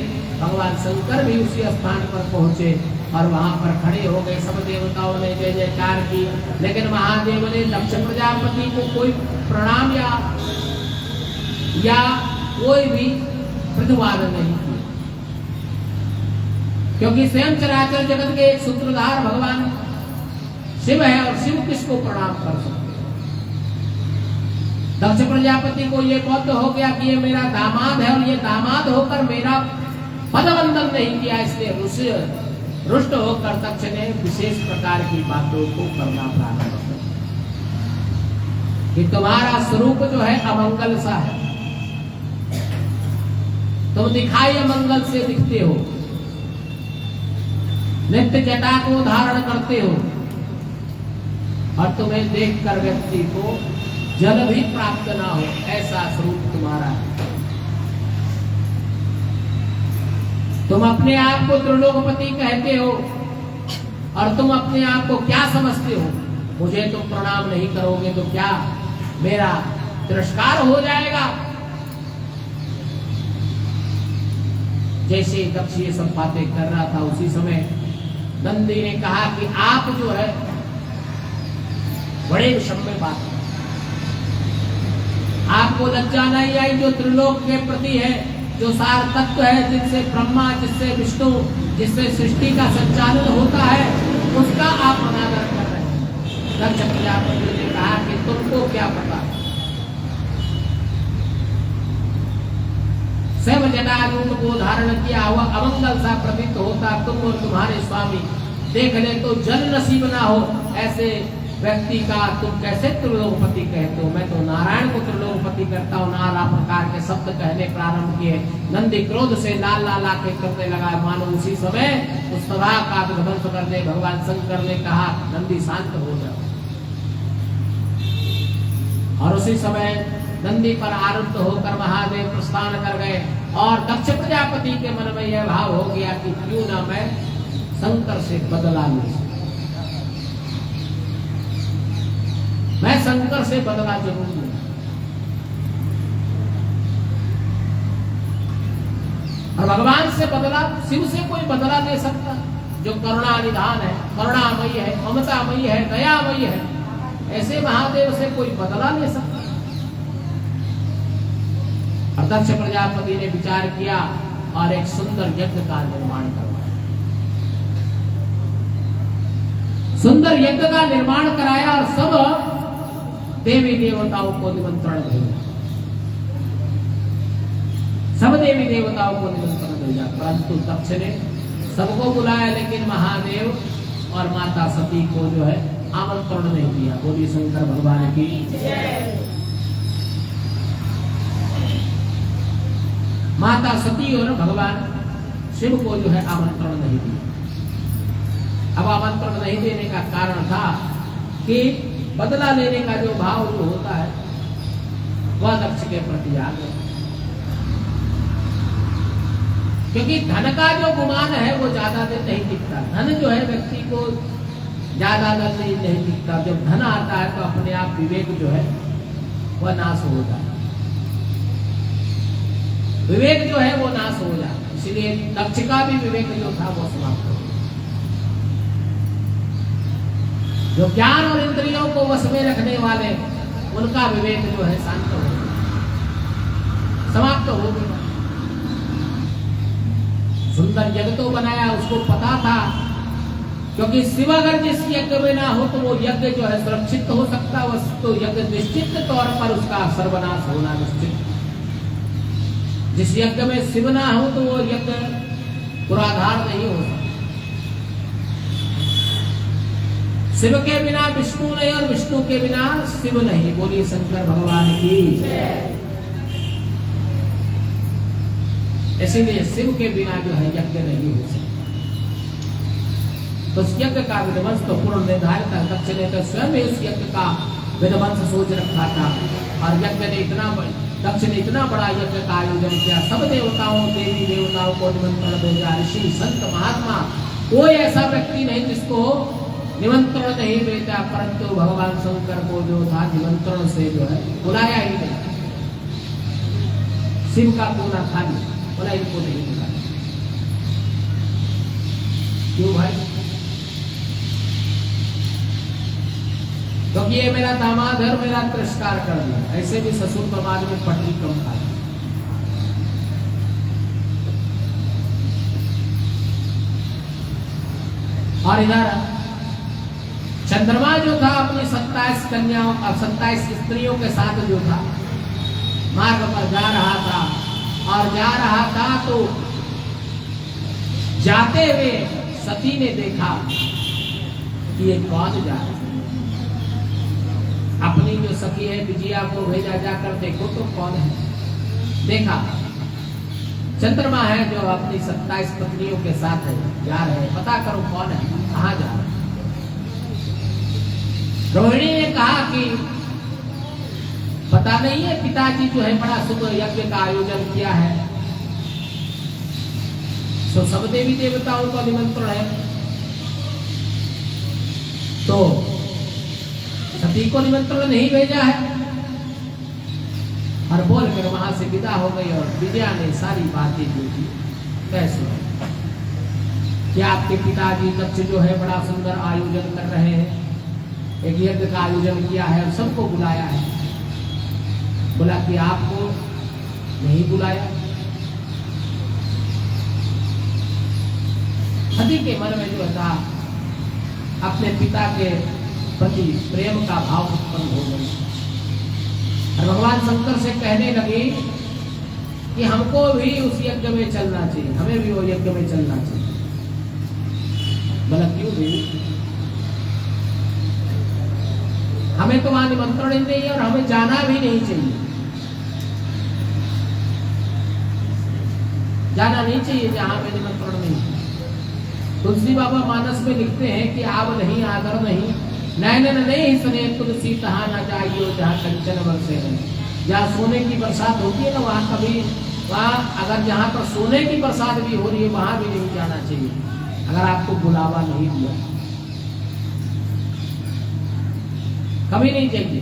भगवान शंकर भी उसी स्थान पर पहुंचे और वहां पर खड़े हो गए। सब देवताओं ने जय जयकार की, लेकिन महादेव ने दक्ष प्रजापति को कोई प्रणाम या कोई भी प्रतिवादन नहीं किया, क्योंकि स्वयं चराचर जगत के एक सूत्रधार भगवान शिव है और शिव किसको प्रणाम कर सकते। दक्ष प्रजापति को ये बोध हो गया कि ये मेरा दामाद है और ये दामाद होकर मेरा पदवंदन नहीं किया, इसलिए रुष्ट होकर दक्ष ने विशेष प्रकार की बातों को करना प्रारंभ किया कि तुम्हारा स्वरूप जो है अमंगल सा है, तुम दिखाई अमंगल से दिखते हो, नित्य जटा को धारण करते हो और तुम्हें देखकर व्यक्ति को जल भी प्राप्त ना हो, ऐसा स्वरूप तुम्हारा है। तुम अपने आप को त्रिलोकपति कहते हो और तुम अपने आप को क्या समझते हो? मुझे तुम प्रणाम नहीं करोगे तो क्या मेरा तिरस्कार हो जाएगा? जैसे दक्ष ये सब बातें कर रहा था, उसी समय नंदी ने कहा कि आप जो है बड़े विषम बात है, आपको लज्जा नहीं आई जो त्रिलोक के प्रति है, जो सार तत्व है, जिससे ब्रह्मा, जिससे विष्णु, जिससे सृष्टि का संचालन होता है, उसका आप अनादर कर रहे हैं। दक्ष प्रजापति ने कहा कि तुमको क्या पता, स्वयं जटाजूट को धारण किया हुआ अमंगल सा प्रतीत होता, तुम और तुम्हारे स्वामी देख ले तो जल नसीब ना हो, ऐसे व्यक्ति का तुम कैसे त्रिलोकपति कहते हो? मैं तो नारायण को त्रिलोकपति करता हूँ। नाना प्रकार के शब्द कहने प्रारंभ किए। नंदी क्रोध से लाल लाल आंखें करने लगा। मानो उसी समय उस सभा का ध्वंस करने भगवान शंकर ने कहा, नंदी शांत हो जाओ। और उसी समय नंदी पर आरूढ़ होकर महादेव प्रस्थान कर गए और दक्ष प्रजापति के मन में यह भाव हो गया कि क्यों ना मैं शंकर से बदला लूं, मैं शंकर से बदला जरूर लूं। और भगवान से बदला, शिव से कोई बदला ले सकता जो करुणा निधान है, करुणामयी है, ममतामयी है, दयामयी है, ऐसे महादेव से कोई बदला ले सकता। और दक्ष प्रजापति ने विचार किया और एक सुंदर यज्ञ का निर्माण करवाया। सुंदर यज्ञ का निर्माण कराया और सब देवी देवताओं को निमंत्रण भेजा। सब देवी देवताओं को निमंत्रण भेजा, परंतु दक्ष ने सबको बुलाया, लेकिन महादेव और माता सती को जो है आमंत्रण नहीं दिया। बोलिए शंकर भगवान की। माता सती और भगवान शिव को जो है आमंत्रण नहीं दिया। अब आमंत्रण नहीं देने का कारण था कि बदला लेने का जो भाव जो होता है वह दक्ष के प्रति आ गया, क्योंकि धन का जो गुमान है वो ज्यादा दिन नहीं दिखता। धन जो है व्यक्ति को ज्यादा दिन नहीं दिखता। जब धन आता है तो अपने आप विवेक जो है वह नाश हो जाता है, विवेक जो है वो नाश हो जाता है। इसलिए दक्ष का भी विवेक जो था वो समाप्त हो गया। जो ज्ञान और इंद्रियों को वश में रखने वाले, उनका विवेक जो है शांत हो गया, समाप्त हो गया। सुंदर यज्ञ तो बनाया, उसको पता था, क्योंकि शिव अगर जिस यज्ञ में ना हो तो वो यज्ञ जो है सुरक्षित हो सकता, तो यज्ञ निश्चित तौर पर उसका सर्वनाश होना निश्चित। जिस यज्ञ में शिव ना हो तो वो यज्ञ पुराधार नहीं हो सकता। शिव के बिना विष्णु नहीं और विष्णु के बिना शिव नहीं। बोलिए शंकर भगवान की। इसीलिए शिव के बिना जो है यज्ञ नहीं हो सकता। तो उस यज्ञ का विध्वंस तो पूर्ण निर्धारित है। दक्ष ने तो स्वयं ही उस यज्ञ का विध्वंस सोच रखा था और यज्ञ ने दक्ष ने इतना बड़ा यज्ञ का आयोजन किया। सब देवताओं, देवी देवताओं को निमंत्रण भेजा। ऋषि, संत, महात्मा, कोई ऐसा व्यक्ति नहीं जिसको निमंत्रण नहीं भेजा, परंतु भगवान शंकर को जो था निमंत्रण से जो है बुलाया ही नहीं। शिव का कोना खाली, बोला इनको नहीं बुलाया। ये मेरा दामाद है और मेरा तिरस्कार कर दिया। ऐसे भी ससुर समाज में पटरी कम खाई। और इधर चंद्रमा जो था अपनी 27 कन्याओं 27 स्त्रियों के साथ जो था मार्ग पर जा रहा था, और जा रहा था तो जाते हुए सती ने देखा कि ये कौन जा रहा है। अपनी जो सखी है विजया को भेजा, जाकर देखो तो कौन है। देखा चंद्रमा है जो अपनी 27 पत्नियों के साथ है, जा रहे हैं, पता करो कौन है, कहां जा रहा है। रोहिणी ने कहा कि पता नहीं है, पिताजी जो है बड़ा शुभ यज्ञ का आयोजन किया है, तो सब देवी देवताओं का निमंत्रण है, तो सती को निमंत्रण नहीं भेजा है। और बोलकर वहां से विदा हो गई। और विजया ने सारी बातें जो थी कैसे कि आपके पिताजी दक्ष जो है बड़ा सुंदर आयोजन कर रहे हैं, एक यज्ञ का आयोजन किया है और सबको बुलाया है। बोला कि आपको नहीं बुलाया। सती के मन में जो था अपने पिता के प्रति प्रेम का भाव उत्पन्न हो गया और भगवान शंकर से कहने लगे कि हमको भी उस यज्ञ में चलना चाहिए, हमें भी वो यज्ञ में चलना चाहिए। बोला क्यों भी? हमें तो वहां निमंत्रण ही नहीं है और हमें जाना भी नहीं चाहिए, जाना नहीं चाहिए जहां पे निमंत्रण नहीं। तुलसी बाबा मानस में लिखते हैं कि आव नहीं आदर नहीं, नैनन नहीं सुने तुलसी तहा न जाइयो जहाँ कंचन बरसे है। जहाँ सोने की बरसात होती है ना, वहाँ कभी वहाँ अगर जहाँ पर सोने की बरसात भी हो रही है वहां भी नहीं जाना चाहिए, अगर आपको बुलावा नहीं दिया कभी नहीं चाहिए।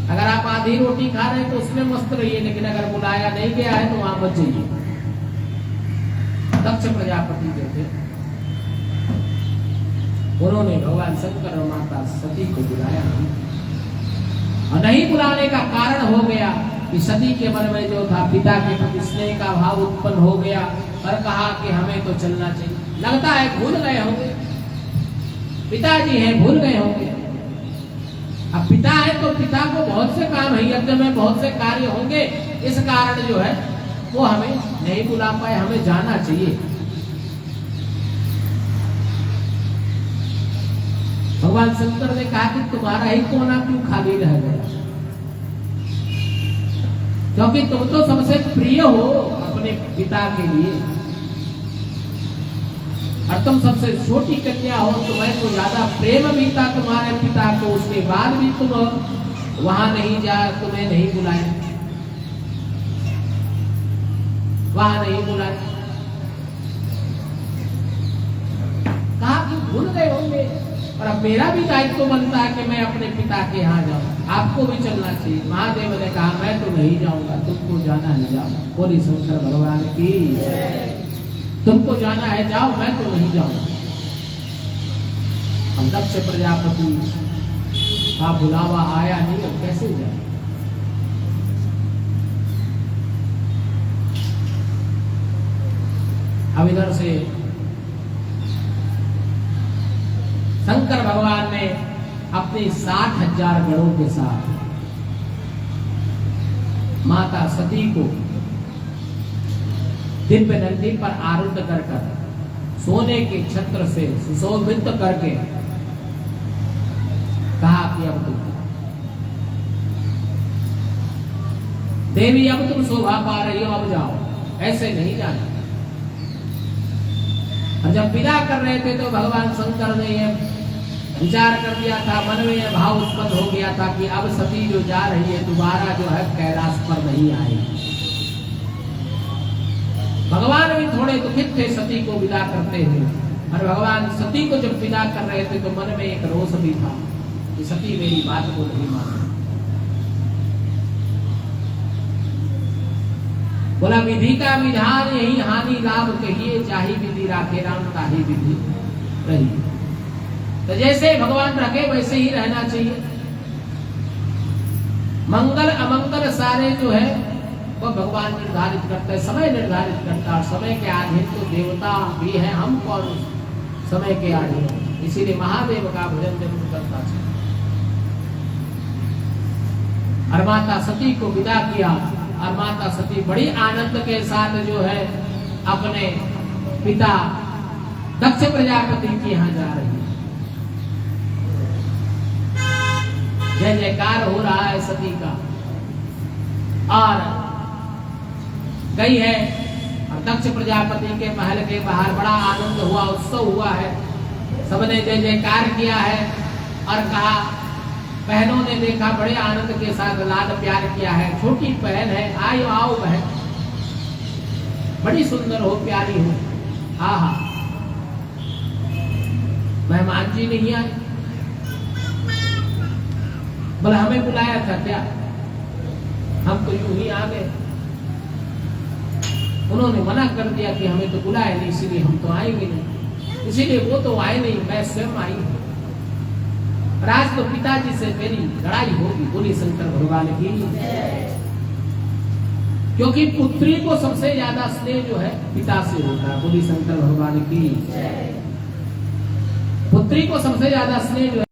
अगर आप आधी रोटी खा रहे हैं तो उसमें मस्त रहिए, लेकिन अगर बुलाया नहीं गया है तो वहां मत जाइए। दक्ष प्रजापति जो थे उन्होंने भगवान शंकर और माता सती को बुलाया नहीं, और नहीं बुलाने का कारण हो गया कि सती के मन में जो था पिता के प्रति स्नेह का भाव उत्पन्न हो गया और कहा कि हमें तो चलना चाहिए। लगता है भूल गए होंगे, पिताजी हैं भूल गए होंगे। अब पिता है तो पिता को बहुत से काम है, यज्ञ में बहुत से कार्य होंगे, इस कारण जो है वो हमें नहीं बुला पाए, हमें जाना चाहिए। भगवान शंकर ने कहा कि तुम्हारा ही कोना क्यों खाली रह गया, क्योंकि तुम तो सबसे प्रिय हो अपने पिता के लिए, और तुम सबसे छोटी कन्या हो, तुम्हें तो ज्यादा प्रेम भी था तुम्हारे पिता को, उसके बाद भी तुम वहां नहीं जा, तुम्हें नहीं बुलाया, वहां नहीं बुलाया। कहा कि भूल गए होंगे, और अब मेरा भी दायित्व बनता है कि मैं अपने पिता के यहाँ जाऊं, आपको भी चलना चाहिए। महादेव ने कहा मैं तो नहीं जाऊंगा, तुमको जाना है जाओ। बोली शंकर भगवान की, तुमको जाना है जाओ, मैं तो नहीं जाऊंगा। हम दक्ष प्रजापति का बुलावा आया नहीं, अब कैसे जाए। अब इधर से शंकर भगवान ने अपने 60,000 गणों के साथ माता सती को दिव्य नंदी पर आरूढ़ कर सोने के छत्र से सुशोभित करके कहा कि अब तुम देवी, अब तुम शोभा पा रही हो, अब जाओ, ऐसे नहीं जाना। और जब विदा कर रहे थे तो भगवान शंकर ने यह विचार कर दिया था, मन में यह भाव उत्पन्न हो गया था कि अब सती जो जा रही है दोबारा जो है कैलाश पर नहीं आएगी। भगवान भी थोड़े दुखित थे सती को विदा करते हुए, और भगवान सती को जब विदा कर रहे थे तो मन में एक रोष भी था कि सती मेरी बात को नहीं मानी। बोला विधि का विधान यही हानि लाभ कहिए, चाहे विधि राखे राम ताही विधि रही। तो जैसे भगवान रखे वैसे ही रहना चाहिए। मंगल अमंगल सारे जो है वो भगवान निर्धारित करते हैं, समय निर्धारित करता है। समय के अधीन तो देवता भी है, हम कौन समय के अधीन। इसीलिए महादेव का भजन जरूर करता है। और माता सती को विदा किया और माता सती बड़ी आनंद के साथ जो है अपने पिता दक्ष प्रजापति के यहाँ जा रही है। जय जयकार हो रहा है सती का और गई है। और दक्ष प्रजापति के महल के बाहर बड़ा आनंद हुआ, उत्सव हुआ है। सबने जय जयकार किया है और कहा, बहनों ने देखा बड़े आनंद के साथ लाड प्यार किया है। छोटी बहन है, आयो आओ बहन, बड़ी सुंदर हो, प्यारी हो। हाँ हाँ, मेहमान जी नहीं आए, बोला हमें बुलाया था क्या, हम तो यूं ही आ गए। उन्होंने मना कर दिया कि हमें तो बुलाया नहीं, इसीलिए हम तो आएंगे नहीं। इसीलिए वो तो आए नहीं, मैं स्वयं आई हूं। आज तो पिताजी से मेरी लड़ाई होगी, बोली शंकर भगवान की। क्योंकि पुत्री को सबसे ज्यादा स्नेह जो है पिता से होता है, बोली शंकर भगवान की। पुत्री को सबसे ज्यादा स्नेह जो है